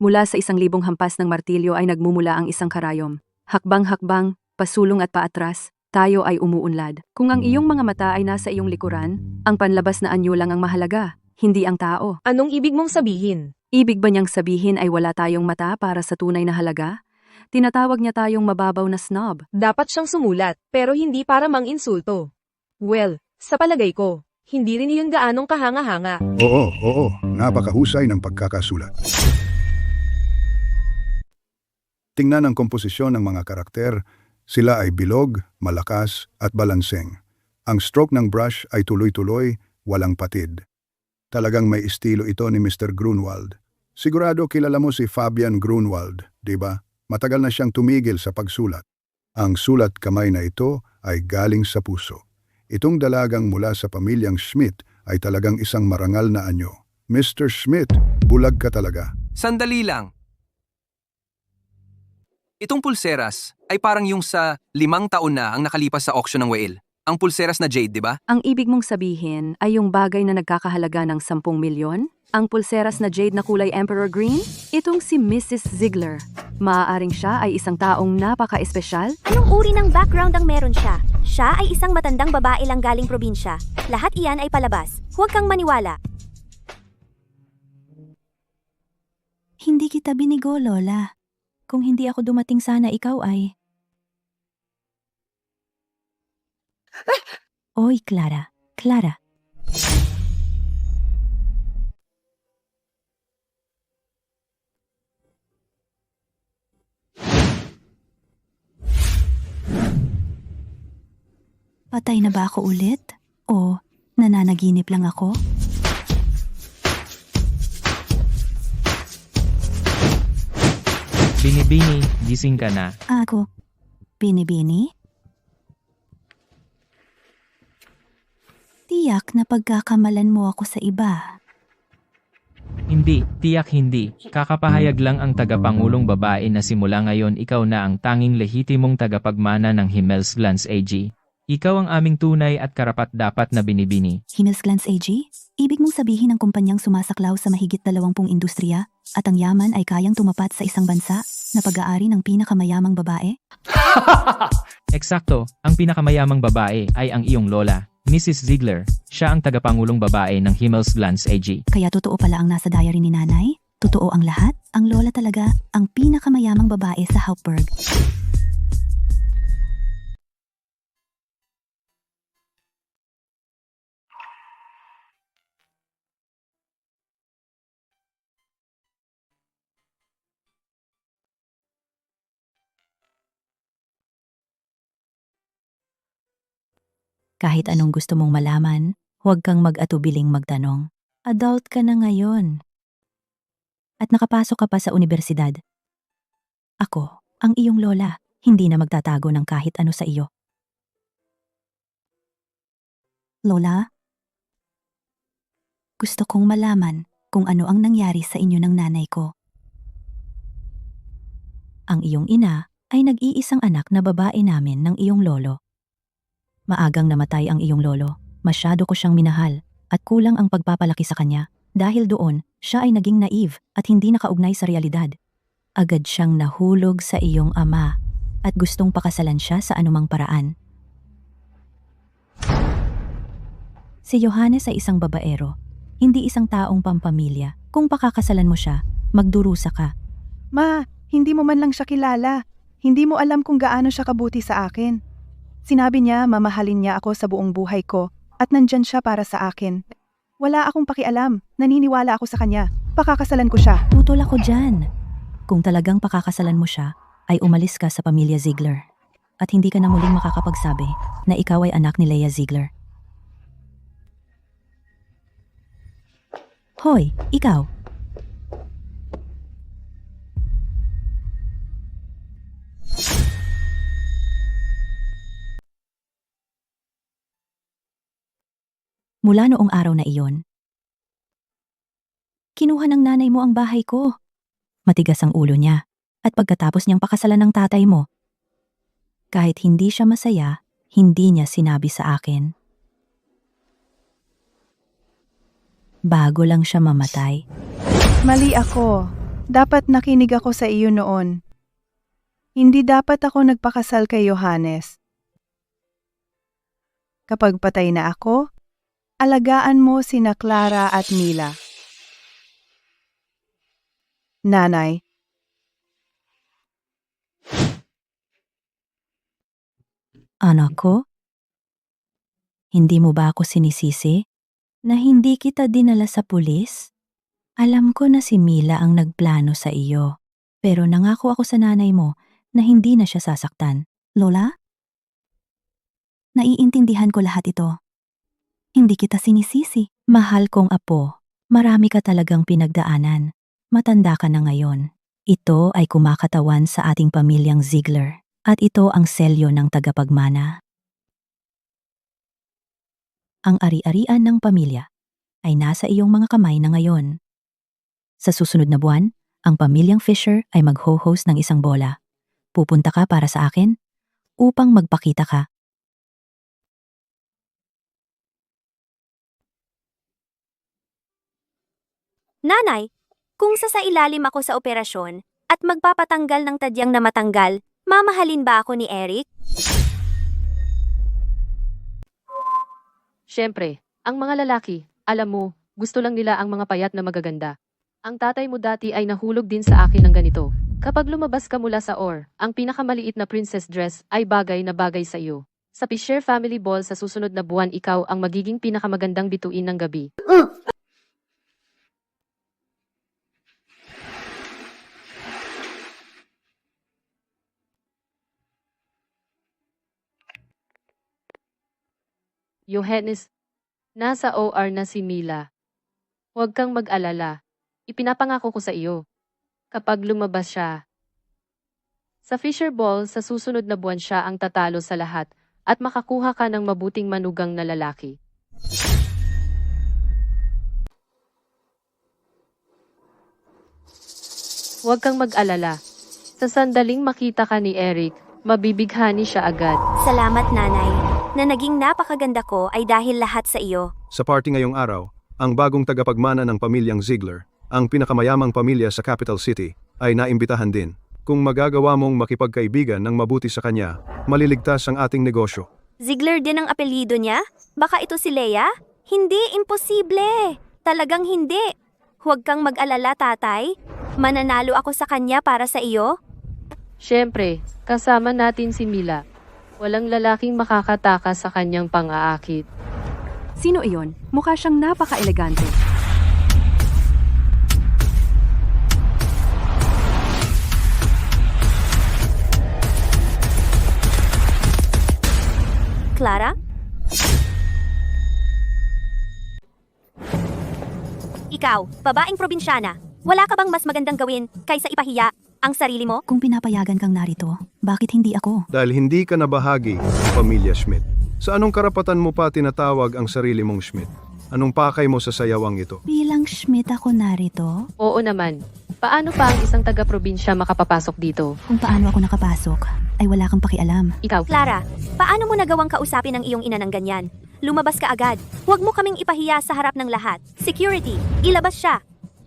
Mula sa 1,000 hampas ng martilyo ay nagmumula ang isang karayom. Hakbang-hakbang, pasulong at paatras, tayo ay umuunlad. Kung ang iyong mga mata ay nasa iyong likuran, ang panlabas na anyo lang ang mahalaga, hindi ang tao. Anong ibig mong sabihin? Ibig ba niyang sabihin ay wala tayong mata para sa tunay na halaga? Tinatawag niya tayong mababaw na snob. Dapat siyang sumulat, pero hindi para mang-insulto. Well, sa palagay ko, hindi rin iyon gaanong kahanga-hanga. Oo, napakahusay ng pagkakasulat. Tingnan ang komposisyon ng mga karakter, sila ay bilog, malakas, at balanseng. Ang stroke ng brush ay tuloy-tuloy, walang patid. Talagang may estilo ito ni Mr. Grunwald. Sigurado kilala mo si Fabian Grunwald, di ba? Matagal na siyang tumigil sa pagsulat. Ang sulat kamay na ito ay galing sa puso. Itong dalagang mula sa pamilyang Schmidt ay talagang isang marangal na anyo. Mr. Schmidt, bulag ka talaga. Sandali lang. Itong pulseras ay parang yung sa 5 taon na ang nakalipas sa auction ng Whale. Ang pulseras na jade, di ba? Ang ibig mong sabihin ay yung bagay na nagkakahalaga ng 10 milyon? Ang pulseras na jade na kulay Emperor Green? Itong si Mrs. Ziegler. Maaaring siya ay isang taong napaka-espesyal? Anong uri ng background ang meron siya? Siya ay isang matandang babae lang galing probinsya. Lahat iyan ay palabas. Huwag kang maniwala. Hindi kita binigo, Lola. Kung hindi ako dumating sana ikaw ay... Oy, Clara. Clara. Patay na ba ako ulit? O nananaginip lang ako? Binibini, gising ka na. Ako? Binibini? Tiyak na pagkakamalan mo ako sa iba. Hindi, tiyak hindi. Kakapahayag lang ang tagapangulong babae na simula ngayon ikaw na ang tanging lehitimong tagapagmana ng Himmelsglanz AG. Ikaw ang aming tunay at karapat-dapat na binibini. Himmelsglanz AG? Ibig mong sabihin ng kumpanyang sumasaklaw sa mahigit 20 industriya at ang yaman ay kayang tumapat sa isang bansa na pag-aari ng pinakamayamang babae? Eksakto, ang pinakamayamang babae ay ang iyong lola, Mrs. Ziegler. Siya ang tagapangulong babae ng Himmelsglanz AG. Kaya totoo pala ang nasa diary ni nanay? Totoo ang lahat? Ang lola talaga ang pinakamayamang babae sa Hauptburg. Kahit anong gusto mong malaman, huwag kang mag-atubiling magtanong. Adult ka na ngayon. At nakapasok ka pa sa universidad. Ako, ang iyong lola, hindi na magtatago ng kahit ano sa iyo. Lola? Gusto kong malaman kung ano ang nangyari sa inyo ng nanay ko. Ang iyong ina ay nag-iisang anak na babae namin ng iyong lolo. Maagang namatay ang iyong lolo, masyado ko siyang minahal, at kulang ang pagpapalaki sa kanya. Dahil doon, siya ay naging naive at hindi nakaugnay sa realidad. Agad siyang nahulog sa iyong ama at gustong pakasalan siya sa anumang paraan. Si Johannes ay isang babaero, hindi isang taong pampamilya. Kung pakakasalan mo siya, magdurusa ka. Ma, hindi mo man lang siya kilala. Hindi mo alam kung gaano siya kabuti sa akin. Sinabi niya mamahalin niya ako sa buong buhay ko at nandyan siya para sa akin. Wala akong pakialam, naniniwala ako sa kanya. Pakakasalan ko siya. Tutol ako dyan. Kung talagang pakakasalan mo siya, ay umalis ka sa pamilya Ziegler. At hindi ka na muling makakapagsabi na ikaw ay anak ni Leah Ziegler. Hoy, ikaw! Mula noong araw na iyon, kinuha ng nanay mo ang bahay ko. Matigas ang ulo niya at pagkatapos niyang pakasalan ng tatay mo. Kahit hindi siya masaya, hindi niya sinabi sa akin. Bago lang siya mamatay. Mali ako. Dapat nakinig ako sa iyo noon. Hindi dapat ako nagpakasal kay Johannes. Kapag patay na ako, alagaan mo sina Clara at Mila. Nanay. Anak ko? Hindi mo ba ako sinisisi na hindi kita dinala sa pulis? Alam ko na si Mila ang nagplano sa iyo, pero nangako ako sa nanay mo na hindi na siya sasaktan. Lola? Naiintindihan ko lahat ito. Hindi kita sinisisi. Mahal kong apo, marami ka talagang pinagdaanan. Matanda ka na ngayon. Ito ay kumakatawan sa ating pamilyang Ziegler at ito ang selyo ng tagapagmana. Ang ari-arian ng pamilya ay nasa iyong mga kamay na ngayon. Sa susunod na buwan, ang pamilyang Fisher ay mag-ho-host ng isang bola. Pupunta ka para sa akin upang magpakita ka Nanay, kung sa ilalim ako sa operasyon at magpapatanggal ng tadyang na matanggal, mamahalin ba ako ni Eric? Siyempre, ang mga lalaki, alam mo, gusto lang nila ang mga payat na magaganda. Ang tatay mo dati ay nahulog din sa akin ng ganito. Kapag lumabas ka mula sa ang pinakamaliit na princess dress ay bagay na bagay sa iyo. Sa Fisher Family Ball sa susunod na buwan ikaw ang magiging pinakamagandang bituin ng gabi. Johannes, nasa OR na si Mila. Huwag kang mag-alala. Ipinapangako ko sa iyo. Kapag lumabas siya, sa Fisher Ball sa susunod na buwan siya ang tatalo sa lahat at makakuha ka ng mabuting manugang na lalaki. Huwag kang mag-alala. Sa sandaling makita ka ni Eric, mabibighani siya agad. Salamat, Nanay. Na naging napakaganda ko ay dahil lahat sa iyo. Sa party ngayong araw, ang bagong tagapagmana ng pamilyang Ziegler, ang pinakamayamang pamilya sa capital city, ay naimbitahan din. Kung magagawa mong makipagkaibigan ng mabuti sa kanya, maliligtas ang ating negosyo. Ziegler din ang apelyido niya? Baka ito si Leia? Hindi, imposible. Talagang hindi. Huwag kang mag-alala, tatay. Mananalo ako sa kanya para sa iyo. Siyempre, kasama natin si Mila. Walang lalaking makakatakas sa kanyang pang-aakit. Sino iyon? Mukha siyang napaka-elegante. Clara? Ikaw, babaeng probinsyana, wala ka bang mas magandang gawin kaysa ipahiya ang sarili mo? Kung pinapayagan kang narito, bakit hindi ako? Dahil hindi ka na bahagi ng pamilya Schmidt. Sa anong karapatan mo pa tinatawag ang sarili mong Schmidt? Anong pakay mo sa sayawang ito? Bilang Schmidt ako narito? Oo naman. Paano pa ang isang taga-probinsya makapapasok dito? Kung paano ako nakapasok, ay wala kang pakialam. Ikaw. Clara, paano mo nagawang kausapin ang iyong ina ng ganyan? Lumabas ka agad. Huwag mo kaming ipahiya sa harap ng lahat. Security, ilabas siya.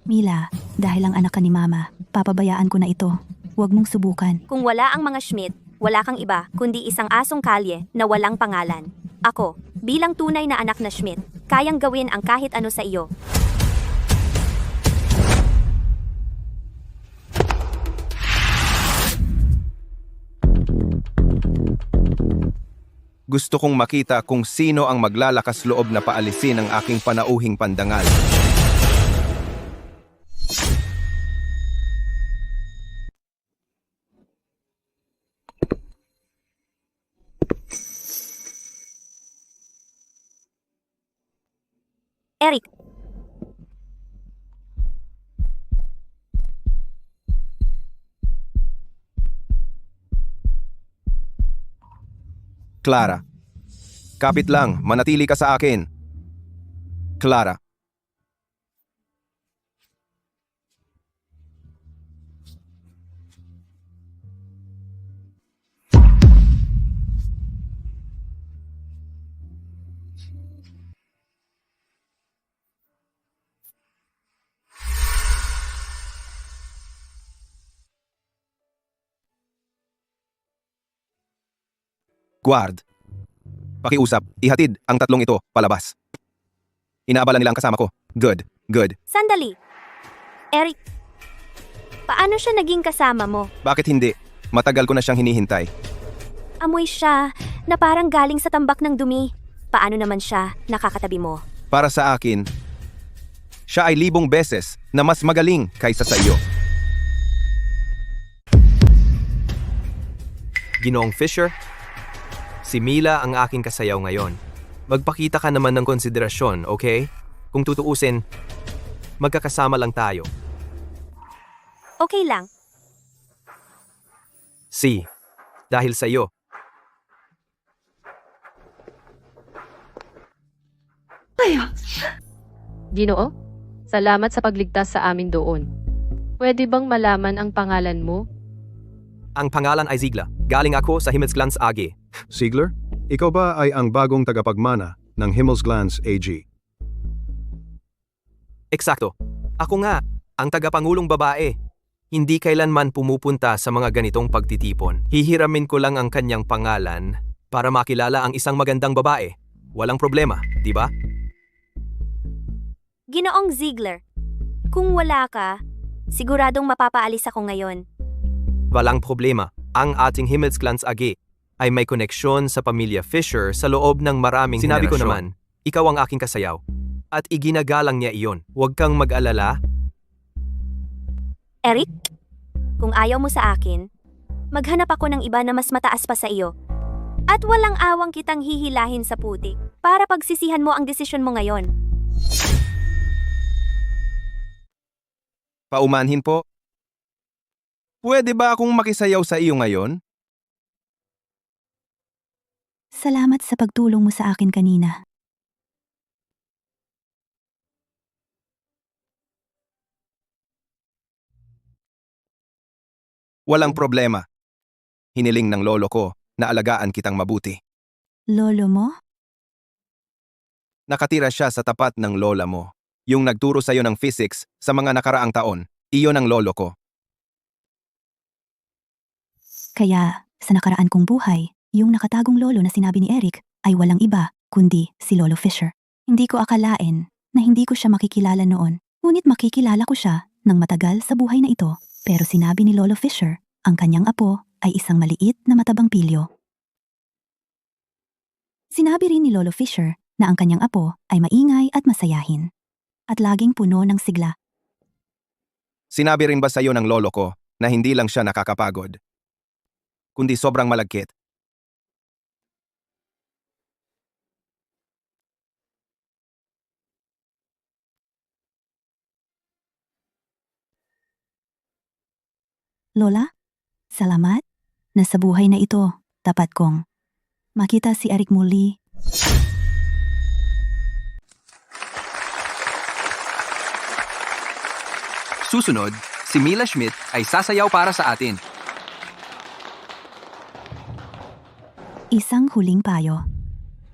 Mila, dahil ang anak ka ni Mama, papabayaan ko na ito. Huwag mong subukan. Kung wala ang mga Schmidt, wala kang iba kundi isang asong kalye na walang pangalan. Ako, bilang tunay na anak na Schmidt, kayang gawin ang kahit ano sa iyo. Gusto kong makita kung sino ang maglalakas loob na paalisin ang aking panauhing pandangal. Eric, Clara. Kapit lang, manatili ka sa akin. Clara. Guard. Pakiusap, ihatid ang tatlong ito palabas. Inaabala nila ang kasama ko. Good, good. sandali. Eric, paano siya naging kasama mo? Bakit hindi? Matagal ko na siyang hinihintay. Amoy siya na parang galing sa tambak ng dumi. Paano naman siya nakakatabi mo? Para sa akin, siya ay 1,000 beses na mas magaling kaysa sa iyo. Ginoong Fisher, si Mila ang aking kasayaw ngayon. Magpakita ka naman ng konsiderasyon, okay? Kung tutuusin, magkakasama lang tayo. Okay lang. Si, dahil sa iyo. Ginoo, salamat sa pagligtas sa amin doon. Pwede bang malaman ang pangalan mo? Ang pangalan ay Ziegler. Galing ako sa Himmelsglanz AG. Ziegler, ikaw ba ay ang bagong tagapagmana ng Himmelsglanz AG? Eksakto. Ako nga, ang tagapangulong babae. Hindi kailanman pumupunta sa mga ganitong pagtitipon. Hihiramin ko lang ang kanyang pangalan para makilala ang isang magandang babae. Walang problema, di ba? Ginoong Ziegler, kung wala ka, siguradong mapapaalis ako ngayon. Walang problema. Ang ating Himmelsglanz AG ay may koneksyon sa pamilya Fisher sa loob ng maraming Sinabi ko henerasyon. Ikaw ang aking kasayaw. At iginagalang niya iyon. Huwag kang mag-alala. Eric, kung ayaw mo sa akin, maghanap ako ng iba na mas mataas pa sa iyo. At walang awang kitang hihilahin sa putik para pagsisihan mo ang desisyon mo ngayon. Paumanhin po. Pwede ba akong makisayaw sa iyo ngayon? Salamat sa pagtulong mo sa akin kanina. Walang problema. Hiniling ng lolo ko na alagaan kitang mabuti. Lolo mo? Nakatira siya sa tapat ng lola mo. Yung nagturo sa'yo ng physics sa mga nakaraang taon. Iyon ang lolo ko. Kaya, sa nakaraan kong buhay, yung nakatagong lolo na sinabi ni Eric ay walang iba kundi si Lolo Fisher. Hindi ko akalain na hindi ko siya makikilala noon. Ngunit makikilala ko siya ng matagal sa buhay na ito. Pero sinabi ni Lolo Fisher, ang kanyang apo ay isang maliit na matabang pilyo. Sinabi rin ni Lolo Fisher na ang kanyang apo ay maingay at masayahin. At laging puno ng sigla. Sinabi rin ba sa'yo ng lolo ko na hindi lang siya nakakapagod, kundi sobrang malagkit? Lola, salamat na sa buhay na ito, tapat kong makita si Eric muli. Susunod, si Mila Schmidt ay sasayaw para sa atin. Isang huling payo.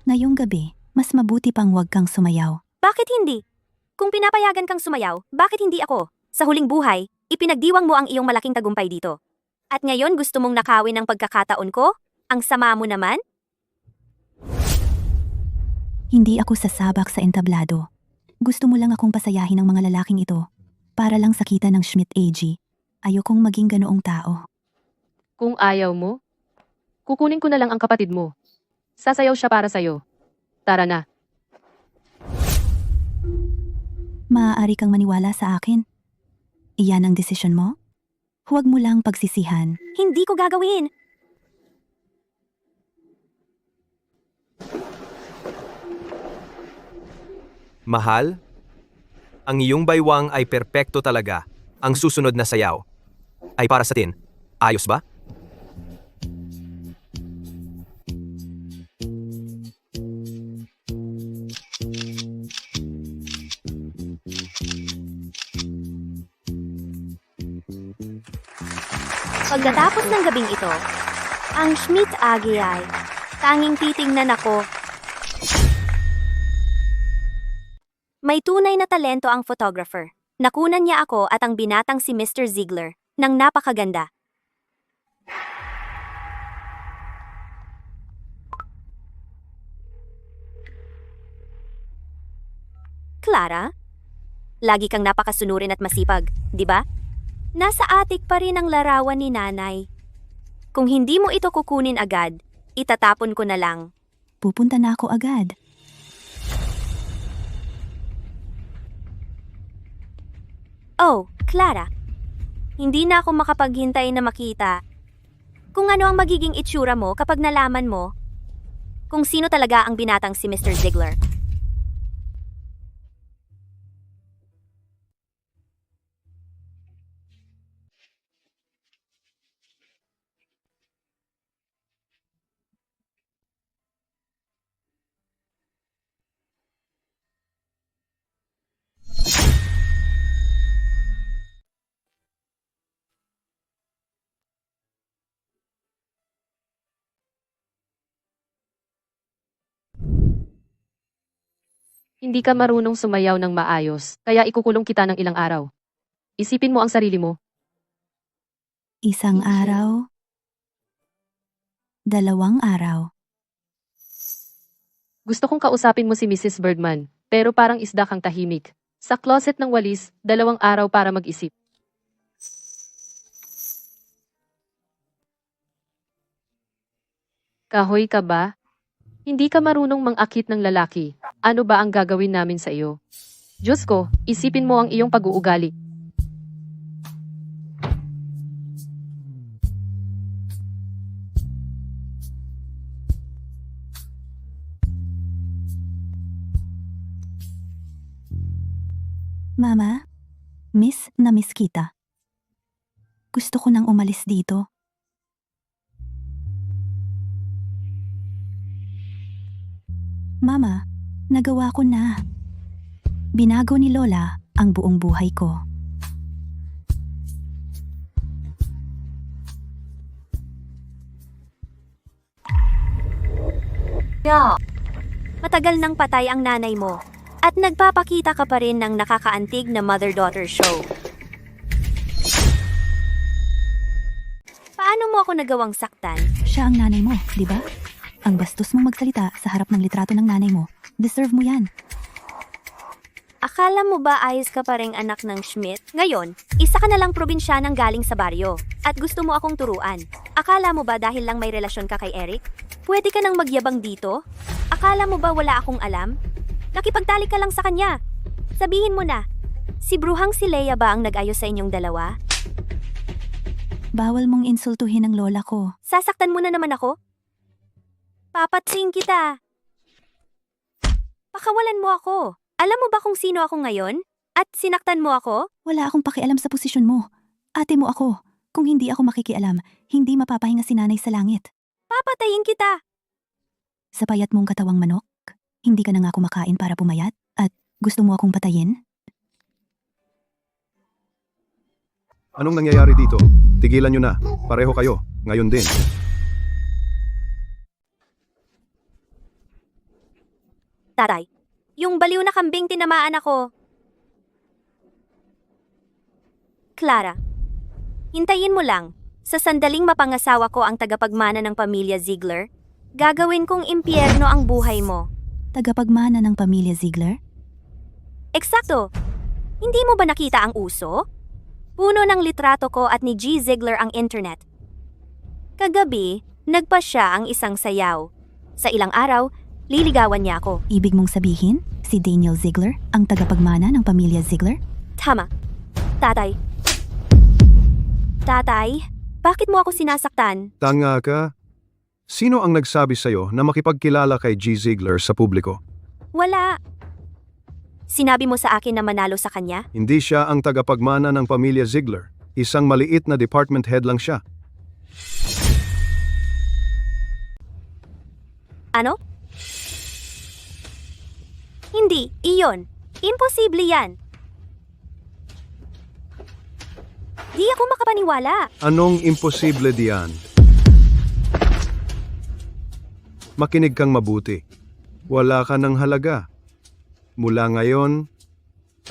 Ngayong gabi, mas mabuti pang huwag kang sumayaw. Bakit hindi? Kung pinapayagan kang sumayaw, bakit hindi ako? Sa huling buhay, ipinagdiwang mo ang iyong malaking tagumpay dito. At ngayon gusto mong nakawin ang pagkakataon ko? Ang sama mo naman? Hindi ako sasabak sa entablado. Gusto mo lang akong pasayahin ng mga lalaking ito para lang sakita ng Schmidt AG. Ayokong maging ganoong tao. Kung ayaw mo, kukunin ko na lang ang kapatid mo. Sasayaw siya para sa'yo. Tara na. Maaari kang maniwala sa akin. Iyan ang desisyon mo? Huwag mo lang pagsisihan. Hindi ko gagawin. Mahal, ang iyong baywang ay perpekto talaga. Ang susunod na sayaw ay para sa tin. Ayos ba? Pagkatapos ng gabing ito, ang Schmidt AG ay tanging titingnan ako. May tunay na talento ang photographer. Nakunan niya ako at ang binatang si Mr. Ziegler ng napakaganda. Clara, lagi kang napakasunurin at masipag, di ba? Nasa atik pa rin ang larawan ni nanay. Kung hindi mo ito kukunin agad, itatapon ko na lang. Pupunta na ako agad. Oh, Clara. Hindi na ako makapaghintay na makita kung ano ang magiging itsura mo kapag nalaman mo kung sino talaga ang binatang si Mr. Ziegler. Hindi ka marunong sumayaw ng maayos, kaya ikukulong kita ng ilang araw. Isipin mo ang sarili mo. Isang araw, 2 araw. Gusto kong kausapin mo si Mrs. Birdman, pero parang isda kang tahimik. Sa closet ng walis, 2 araw para mag-isip. Kahoy ka ba? Hindi ka marunong mang-akit ng lalaki. Ano ba ang gagawin namin sa iyo? Diyos ko, isipin mo ang iyong pag-uugali. Mama, miss na miss kita. Gusto ko nang umalis dito. Mama, nagawa ko na. Binago ni Lola ang buong buhay ko. Matagal nang patay ang nanay mo at nagpapakita ka pa rin ng nakakaantig na mother-daughter show. Paano mo ako nagawang saktan? Siya ang nanay mo, di ba? Ang bastos mong magsalita sa harap ng litrato ng nanay mo. Deserve mo yan. Akala mo ba ayos ka pa ring anak ng Schmidt? Ngayon, isa ka na lang probinsyanang galing sa baryo at gusto mo akong turuan. Akala mo ba dahil lang may relasyon ka kay Eric? Pwede ka nang magyabang dito? Akala mo ba wala akong alam? Nakipagtalik ka lang sa kanya. Sabihin mo na, si bruhang si Leia ba ang nag-ayos sa inyong dalawa? Bawal mong insultuhin ang lola ko. Sasaktan mo na naman ako? Papatsing kita. Pakawalan mo ako. Alam mo ba kung sino ako ngayon? At sinaktan mo ako? Wala akong pakialam sa posisyon mo. Ate mo ako. Kung hindi ako makikialam, hindi mapapahinga si nanay sa langit. Papatayin kita. Sa payat mong katawang manok, hindi ka na nga kumakain para pumayat at gusto mo akong patayin? Anong nangyayari dito? Tigilan nyo na. Pareho kayo. Ngayon din. Tatay, yung baliw na kambing tinamaan ako. Clara, hintayin mo lang. Sa sandaling mapangasawa ko ang tagapagmana ng pamilya Ziegler, gagawin kong impyerno ang buhay mo. Tagapagmana ng pamilya Ziegler? Eksakto! Hindi mo ba nakita ang uso? Puno ng litrato ko at ni G. Ziegler ang internet. Kagabi, nagpa siya ang isang sayaw. Sa ilang araw, liligawan niya ako. Ibig mong sabihin, si Daniel Ziegler ang tagapagmana ng pamilya Ziegler? Tama. Tatay. Tatay, bakit mo ako sinasaktan? Tanga ka? Sino ang nagsabi sa'yo na makipagkilala kay G. Ziegler sa publiko? Wala. Sinabi mo sa akin na manalo sa kanya? Hindi siya ang tagapagmana ng pamilya Ziegler. Isang maliit na department head lang siya. Ano? Hindi, iyon. Imposible yan. Di ako makapaniwala. Anong imposible diyan? Makinig kang mabuti. Wala ka ng halaga. Mula ngayon,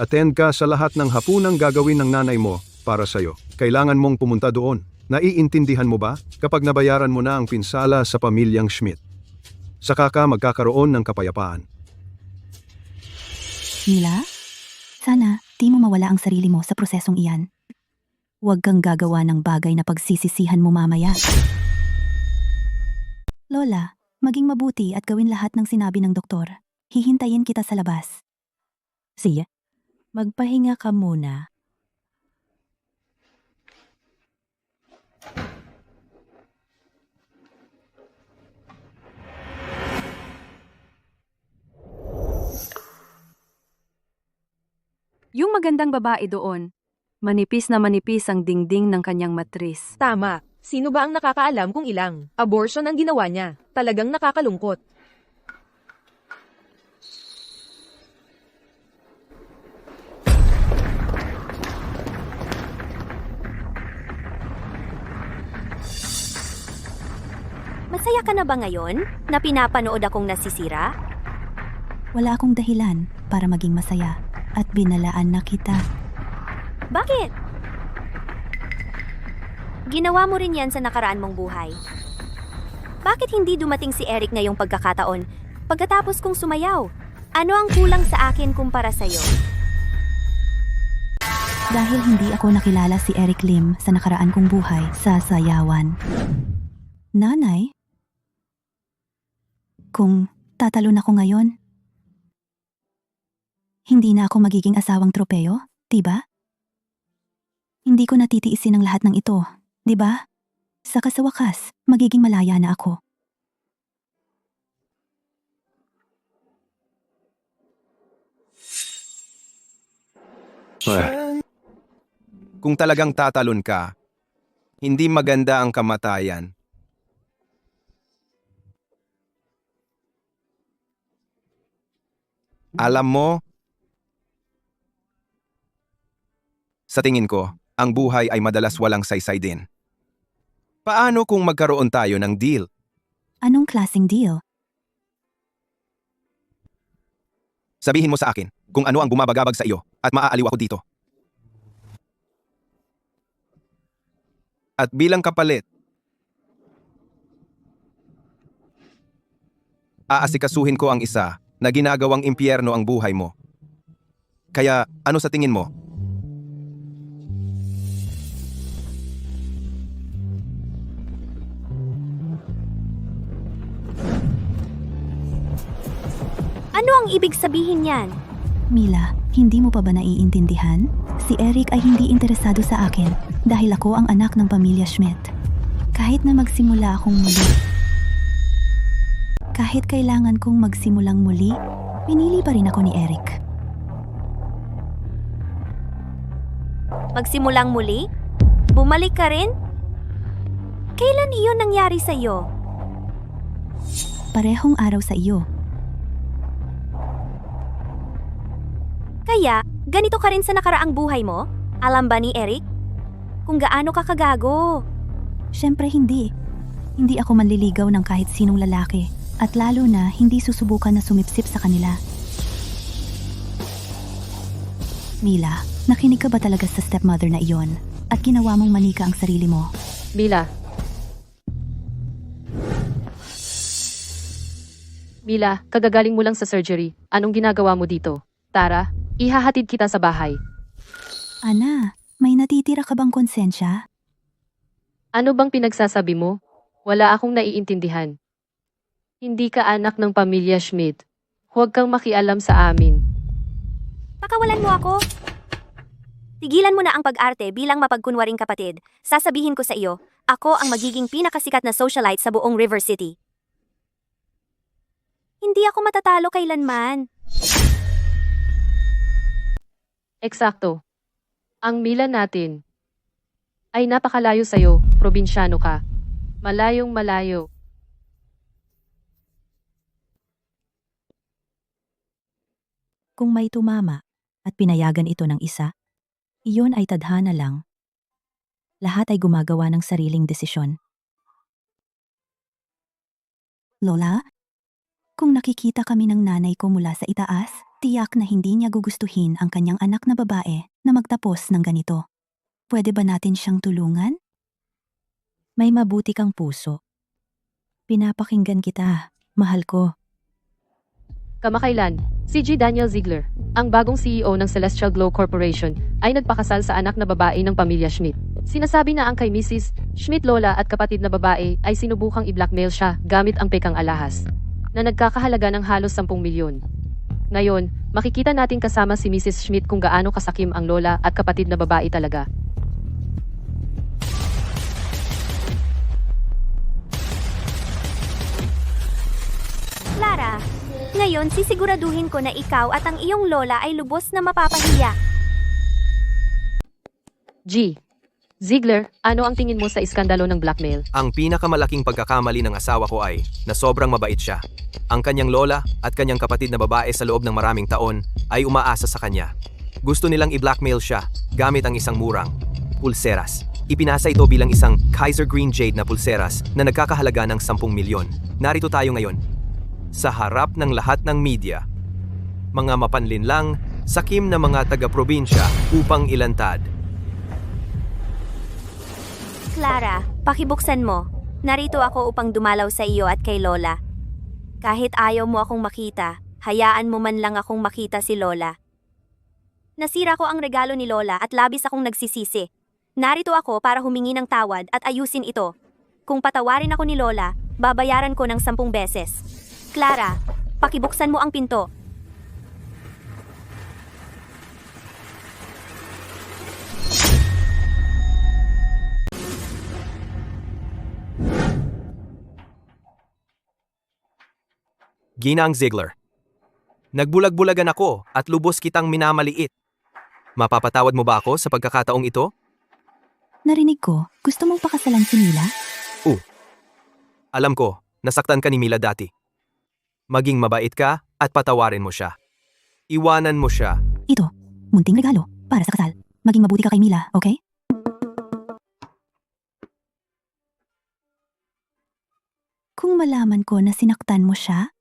attend ka sa lahat ng hapunang gagawin ng nanay mo para sa'yo. Kailangan mong pumunta doon. Naiintindihan mo ba? Kapag nabayaran mo na ang pinsala sa pamilyang Schmidt, saka ka magkakaroon ng kapayapaan. Mila? Sana, di mo mawala ang sarili mo sa prosesong iyan. Huwag kang gagawa ng bagay na pagsisisihan mo mamaya. Lola, maging mabuti at gawin lahat ng sinabi ng doktor. Hihintayin kita sa labas. Siya, magpahinga ka muna. Yung magandang babae doon, manipis na manipis ang dingding ng kanyang matris. Tama. Sino ba ang nakakaalam kung ilang abortion ang ginawa niya? Talagang nakakalungkot. Masaya ka na ba ngayon na pinapanood akong nasisira? Wala akong dahilan para maging masaya at binalaan na kita. Bakit? Ginawa mo rin yan sa nakaraan mong buhay. Bakit hindi dumating si Eric ngayong pagkakataon pagkatapos kong sumayaw? Ano ang kulang sa akin kumpara sa'yo? Dahil hindi ako nakilala si Eric Lim sa nakaraan kong buhay sa sayawan. Nanay? Kung tatalon ako ngayon, hindi na ako magiging asawang tropeo, diba? Hindi ko natitiisin ang lahat ng ito, diba? Sa kasawakas, magiging malaya na ako. Kung talagang tatalon ka, hindi maganda ang kamatayan. Alam mo, sa tingin ko, ang buhay ay madalas walang saysay din. Paano kung magkaroon tayo ng deal? Anong klaseng deal? Sabihin mo sa akin kung ano ang bumabagabag sa iyo at maaaliw ako dito. At bilang kapalit, aasikasuhin ko ang isa na ginagawang impyerno ang buhay mo. Kaya ano sa tingin mo? Ano ang ibig sabihin niyan? Mila, hindi mo pa ba naiintindihan? Si Eric ay hindi interesado sa akin dahil ako ang anak ng pamilya Schmidt. Kahit na magsimula akong muli. Kahit kailangan kong magsimulang muli, pinili pa rin ako ni Eric. Magsimulang muli? Bumalik ka rin? Kailan iyon nangyari sa iyo? Parehong araw sa iyo. Kaya, ganito ka rin sa nakaraang buhay mo? Alam ba ni Eric? Kung gaano ka kagago. Siyempre hindi. Hindi ako manliligaw ng kahit sinong lalaki. At lalo na hindi susubukan na sumipsip sa kanila. Mila, nakinig ka ba talaga sa stepmother na iyon? At ginawa mong manika ang sarili mo? Mila, kagagaling mo lang sa surgery. Anong ginagawa mo dito? Tara, ihahatid kita sa bahay. Ana, may natitira ka bang konsensya? Ano bang pinagsasabi mo? Wala akong naiintindihan. Hindi ka anak ng pamilya Schmidt. Huwag kang makialam sa amin. Pakawalan mo ako. Tigilan mo na ang pag-arte bilang mapagkunwaring kapatid. Sasabihin ko sa iyo, ako ang magiging pinakasikat na socialite sa buong River City. Hindi ako matatalo kailanman. Eksakto. Ang Mila natin ay napakalayo sa'yo, probinsyano ka. Malayong malayo. Kung may tumama at pinayagan ito ng isa, iyon ay tadhana lang. Lahat ay gumagawa ng sariling desisyon. Lola, kung nakikita kami ng nanay ko mula sa itaas, tiyak na hindi niya gugustuhin ang kanyang anak na babae na magtapos ng ganito. Pwede ba natin siyang tulungan? May mabuti kang puso. Pinapakinggan kita, mahal ko. Kamakailan, si G. Daniel Ziegler, ang bagong CEO ng Celestial Glow Corporation, ay nagpakasal sa anak na babae ng pamilya Schmidt. Sinasabi na ang kay Mrs. Schmidt lola at kapatid na babae ay sinubukang i-blackmail siya gamit ang pekang alahas, na nagkakahalaga ng halos 10 milyon. Ngayon, makikita natin kasama si Mrs. Schmidt kung gaano kasakim ang lola at kapatid na babae talaga. Clara, ngayon sisiguraduhin ko na ikaw at ang iyong lola ay lubos na mapapahiya. G. Ziegler, ano ang tingin mo sa iskandalo ng blackmail? Ang pinakamalaking pagkakamali ng asawa ko ay na sobrang mabait siya. Ang kanyang lola at kanyang kapatid na babae sa loob ng maraming taon ay umaasa sa kanya. Gusto nilang i-blackmail siya gamit ang isang murang pulseras. Ipinasa ito bilang isang Kaiser Green Jade na pulseras na nagkakahalaga ng 10 milyon. Narito tayo ngayon, sa harap ng lahat ng media, mga mapanlinlang, sakim na mga taga-probinsya upang ilantad. Clara, pakibuksan mo. Narito ako upang dumalaw sa iyo at kay Lola. Kahit ayaw mo akong makita, hayaan mo man lang akong makita si Lola. Nasira ko ang regalo ni Lola at labis akong nagsisisi. Narito ako para humingi ng tawad at ayusin ito. Kung patawarin ako ni Lola, babayaran ko ng 10 beses. Clara, pakibuksan mo ang pinto. Ginang Ziegler. Nagbulag-bulagan ako at lubos kitang minamaliit. Mapapatawad mo ba ako sa pagkakataong ito? Narinig ko, gusto mong pakasalan si Mila? Alam ko, nasaktan ka ni Mila dati. Maging mabait ka at patawarin mo siya. Iwanan mo siya. Ito, munting regalo para sa kasal. Maging mabuti ka kay Mila, okay? Kung malaman ko na sinaktan mo siya,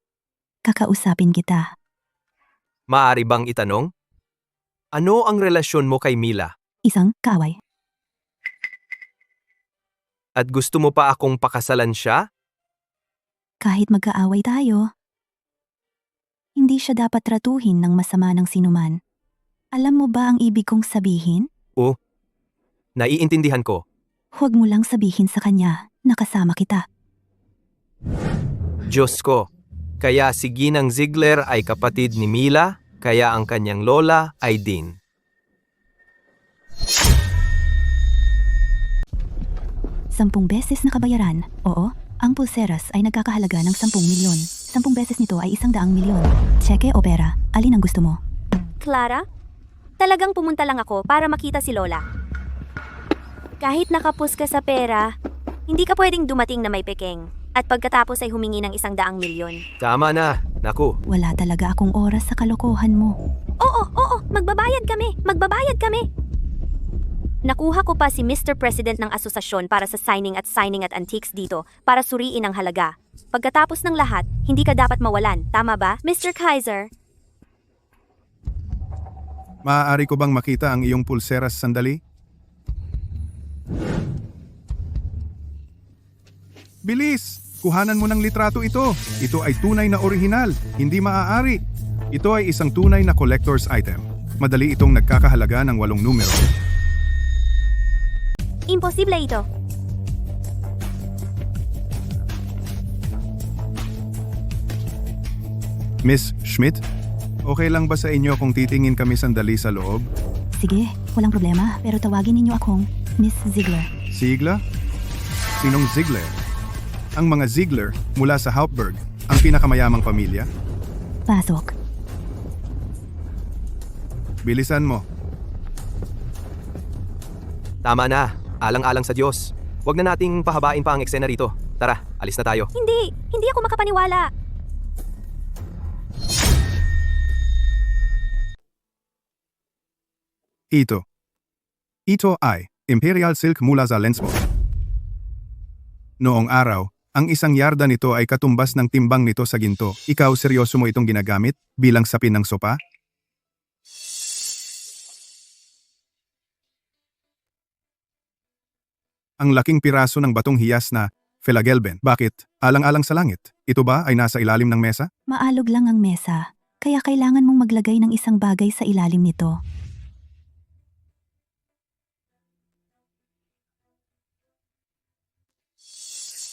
kakausapin kita. Maaari bang itanong? Ano ang relasyon mo kay Mila? Isang kaaway. At gusto mo pa akong pakasalan siya? Kahit magkaaway tayo, hindi siya dapat tratuhin ng masama ng sinuman. Alam mo ba ang ibig kong sabihin? Naiintindihan ko. Huwag mo lang sabihin sa kanya na kasama kita. Diyos ko, kaya si Ginang Ziegler ay kapatid ni Mila, kaya ang kanyang lola ay Din. Sampung beses na kabayaran, oo, ang pulseras ay nagkakahalaga ng 10 milyon. 10 beses nito ay 100 milyon. Tseke o pera, alin ang gusto mo? Clara, talagang pumunta lang ako para makita si Lola. Kahit nakapus ka sa pera, hindi ka pwedeng dumating na may pekeng. At pagkatapos ay humingi ng 100 milyon. Tama na, naku. Wala talaga akong oras sa kalokohan mo. Oo, magbabayad kami. Nakuha ko pa si Mr. President ng asosasyon para sa signing at antiques dito para suriin ang halaga. Pagkatapos ng lahat, hindi ka dapat mawalan, tama ba, Mr. Kaiser? Maaari ko bang makita ang iyong pulseras sandali? Bilis! Kuhanan mo ng litrato ito. Ito ay tunay na orihinal, hindi maaari. Ito ay isang tunay na collector's item. Madali itong nagkakahalaga ng 8 numero. Imposible ito. Miss Schmidt, okay lang ba sa inyo kung titingin kami sandali sa loob? Sige, walang problema, pero tawagin ninyo akong Miss Ziegler. Ziegler? Sinong Ziegler? Ang mga Ziegler mula sa Hauptburg, ang pinakamayamang pamilya. Pasok. Bilisan mo. Tama na, alang-alang sa Diyos. Huwag na nating pahabain pa ang eksena rito. Tara, alis na tayo. Hindi ako makapaniwala. Ito ay Imperial Silk mula sa Lensburg. Noong araw, ang 1 yarda nito ay katumbas ng timbang nito sa ginto. Ikaw, seryoso mo itong ginagamit bilang sapin ng sopa? Ang laking piraso ng batong hiyas na Felagelben. Bakit? Alang-alang sa langit. Ito ba ay nasa ilalim ng mesa? Maalog lang ang mesa, kaya kailangan mong maglagay ng isang bagay sa ilalim nito.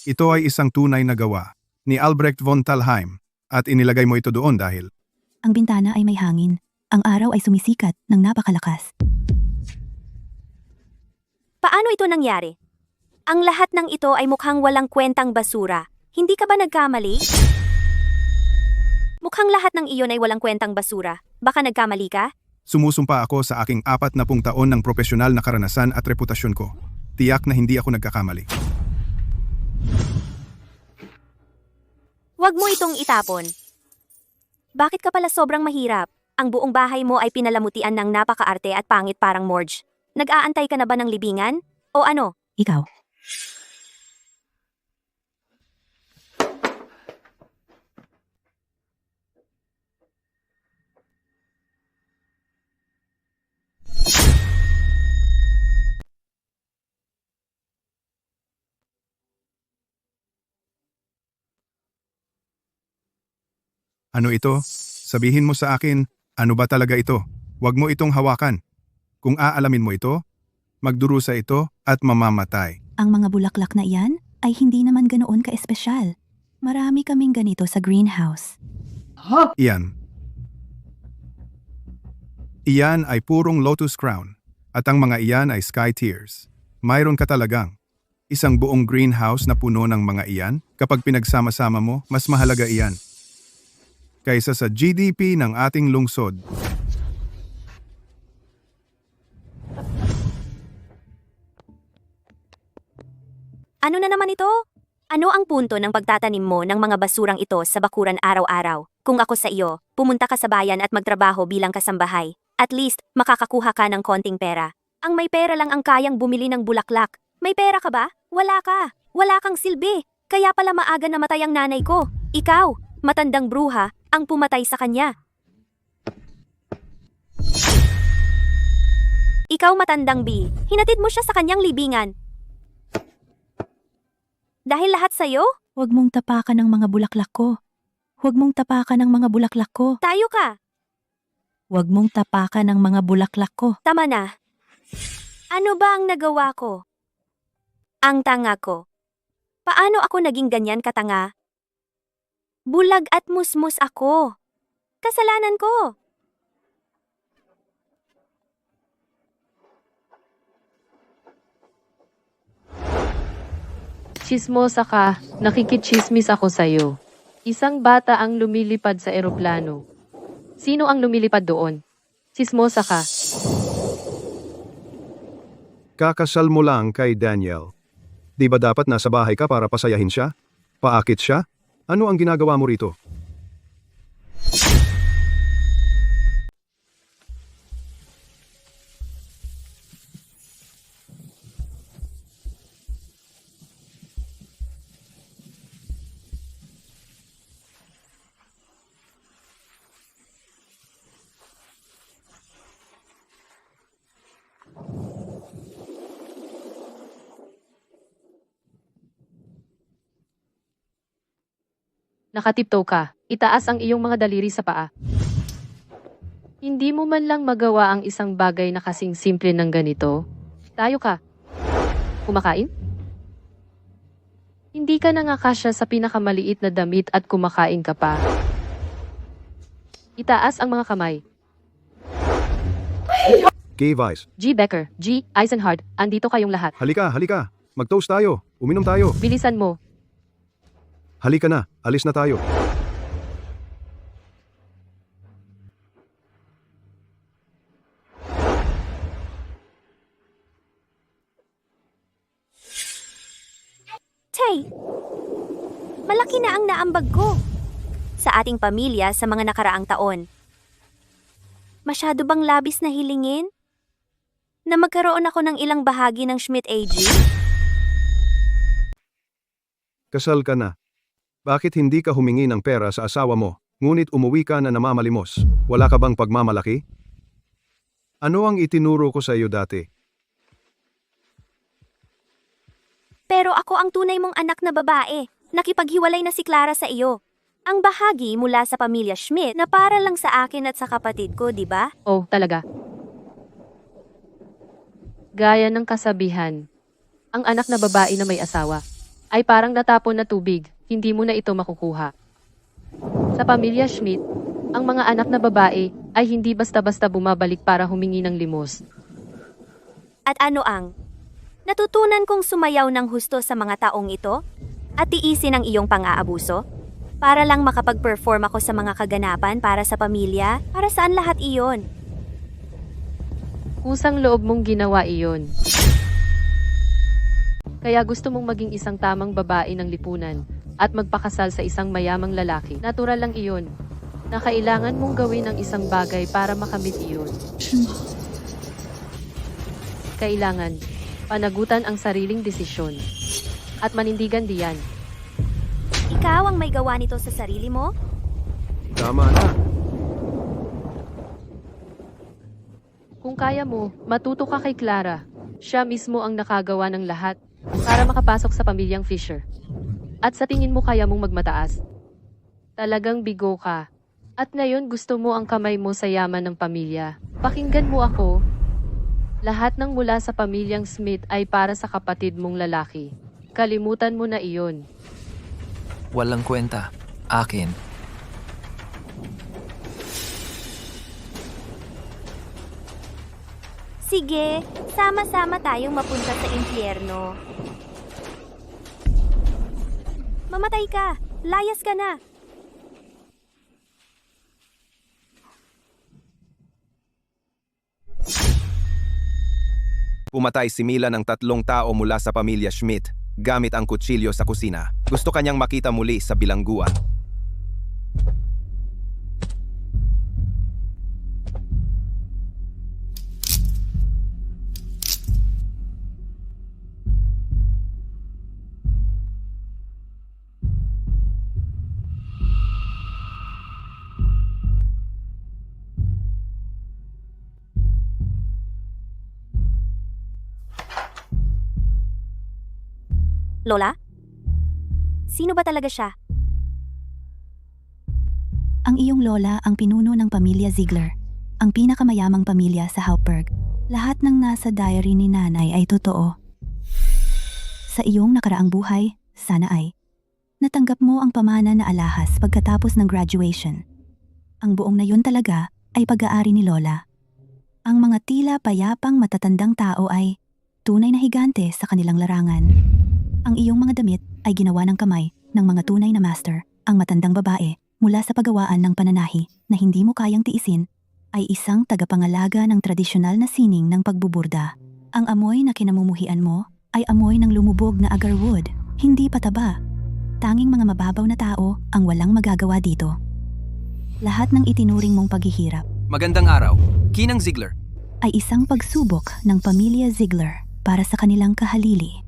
Ito ay isang tunay na gawa ni Albrecht von Talheim at inilagay mo ito doon dahil Ang bintana ay may hangin. Ang araw ay sumisikat ng napakalakas. Paano ito nangyari? Ang lahat ng ito ay mukhang walang kwentang basura. Hindi ka ba nagkamali? Mukhang lahat ng iyon ay walang kwentang basura. Baka nagkamali ka? Sumusumpa ako sa aking 40 taon ng profesional na karanasan at reputasyon ko. Tiyak na hindi ako nagkakamali. Huwag mo itong itapon. Bakit ka pala sobrang mahirap? Ang buong bahay mo ay pinalamutian ng napakaarte at pangit parang morgue. Nag-aantay ka na ba ng libingan? O ano? Ikaw. Ano ito? Sabihin mo sa akin, ano ba talaga ito? Huwag mo itong hawakan. Kung aalamin mo ito, magdurusa ito at mamamatay. Ang mga bulaklak na iyan ay hindi naman ganoon ka-espesyal. Marami kaming ganito sa greenhouse. Iyan. Iyan ay purong lotus crown at ang mga iyan ay sky tears. Mayroon ka talagang isang buong greenhouse na puno ng mga iyan. Kapag pinagsama-sama mo, mas mahalaga iyan kaysa sa GDP ng ating lungsod. Ano na naman ito? Ano ang punto ng pagtatanim mo ng mga basurang ito sa bakuran araw-araw? Kung ako sa iyo, pumunta ka sa bayan at magtrabaho bilang kasambahay. At least, makakakuha ka ng konting pera. Ang may pera lang ang kayang bumili ng bulaklak. May pera ka ba? Wala ka. Wala kang silbi. Kaya pala maaga namatay ang nanay ko. Ikaw, matandang bruha, ang pumatay sa kanya. Ikaw matandang B, hinatid mo siya sa kanyang libingan. Dahil lahat sa'yo? Huwag mong tapakan ng mga bulaklak ko. Huwag mong tapakan ng mga bulaklak ko. Tayo ka. Huwag mong tapakan ng mga bulaklak ko. Tama na. Ano ba ang nagawa ko? Ang tanga ko. Paano ako naging ganyan katanga? Bulag at musmus ako. Kasalanan ko. Chismosa ka, nakikichismis ako sa'yo. Isang bata ang lumilipad sa eroplano. Sino ang lumilipad doon? Chismosa ka. Kakasal mo lang kay Daniel. Di ba dapat nasa bahay ka para pasayahin siya? Paakit siya? Ano ang ginagawa mo rito? Nakatiptoe ka, itaas ang iyong mga daliri sa paa. Hindi mo man lang magawa ang isang bagay na kasing simple ng ganito. Tayo ka. Kumakain? Hindi ka nangakasya sa pinakamaliit na damit at kumakain ka pa. Itaas ang mga kamay. Kay Vice, G. Becker, G. Eisenhard, andito kayong lahat. halika, halika. Mag-toast tayo. Uminom tayo. Bilisan mo. Halika na, alis na tayo. Tay, malaki na ang naambag ko. Sa ating pamilya sa mga nakaraang taon. Masyado bang labis na hilingin? Na magkaroon ako ng ilang bahagi ng Schmidt AG? Kasal ka na. Bakit hindi ka humingi ng pera sa asawa mo, ngunit umuwi ka na namamalimos? Wala ka bang pagmamalaki? Ano ang itinuro ko sa iyo dati? Pero ako ang tunay mong anak na babae. Nakipaghiwalay na si Clara sa iyo. Ang bahagi mula sa pamilya Schmidt na para lang sa akin at sa kapatid ko, di ba? Oh, talaga. Gaya ng kasabihan, ang anak na babae na may asawa ay parang natapon na tubig, hindi mo na ito makukuha. Sa pamilya Schmidt, ang mga anak na babae ay hindi basta-basta bumabalik para humingi ng limos. At ano ang? Natutunan kong sumayaw ng husto sa mga taong ito? At tiisin ang iyong pang-aabuso? Para lang makapag-perform ako sa mga kaganapan para sa pamilya? Para saan lahat iyon? Kusang loob mong ginawa iyon. Kaya gusto mong maging isang tamang babae ng lipunan at magpakasal sa isang mayamang lalaki. Natural lang iyon na kailangan mong gawin ang isang bagay para makamit iyon. Kailangan panagutan ang sariling desisyon at manindigan diyan. Ikaw ang may gawa nito sa sarili mo? Tama na. Kung kaya mo, matuto ka kay Clara. Siya mismo ang nakagawa ng lahat para makapasok sa pamilyang Fisher. At sa tingin mo kaya mong magmataas? Talagang bigo ka. At ngayon gusto mo ang kamay mo sa yaman ng pamilya. Pakinggan mo ako. Lahat ng mula sa pamilyang Smith ay para sa kapatid mong lalaki. Kalimutan mo na iyon. Walang kwenta. Akin. Sige, sama-sama tayong mapunta sa impyerno. Mamatay ka! Layas ka na! Pumatay si Mila ng 3 tao mula sa pamilya Schmidt gamit ang kutsilyo sa kusina. Gusto kanyang makita muli sa bilangguan. Lola? Sino ba talaga siya? Ang iyong lola ang pinuno ng pamilya Ziegler, ang pinakamayamang pamilya sa Hauptberg. Lahat ng nasa diary ni nanay ay totoo. Sa iyong nakaraang buhay, sana ay natanggap mo ang pamana na alahas pagkatapos ng graduation. Ang buong na yun talaga ay pag-aari ni Lola. Ang mga tila payapang matatandang tao ay tunay na higante sa kanilang larangan. Ang iyong mga damit ay ginawa ng kamay ng mga tunay na master. Ang matandang babae mula sa paggawaan ng pananahi na hindi mo kayang tiisin ay isang tagapangalaga ng tradisyonal na sining ng pagbuburda. Ang amoy na kinamumuhian mo ay amoy ng lumubog na agarwood, hindi pataba. Tanging mga mababaw na tao ang walang magagawa dito. Lahat ng itinuring mong paghihirap Magandang araw. Kinang Ziegler. ay isang pagsubok ng pamilya Ziegler para sa kanilang kahalili.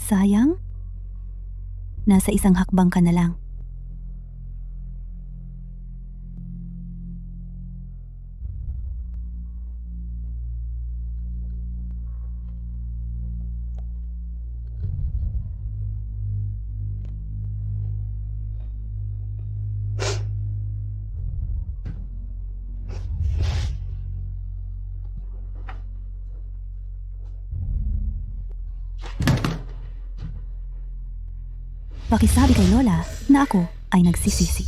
Sayang, nasa isang hakbang ka na lang. Pakisabi kay Lola na ako ay nagsisisi.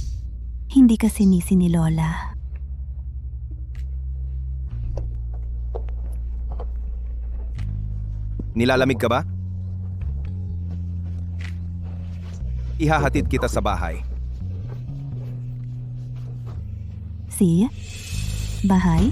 Hindi ka sinisi ni Lola. Nilalamig ka ba? Ihahatid kita sa bahay. Si? Bahay?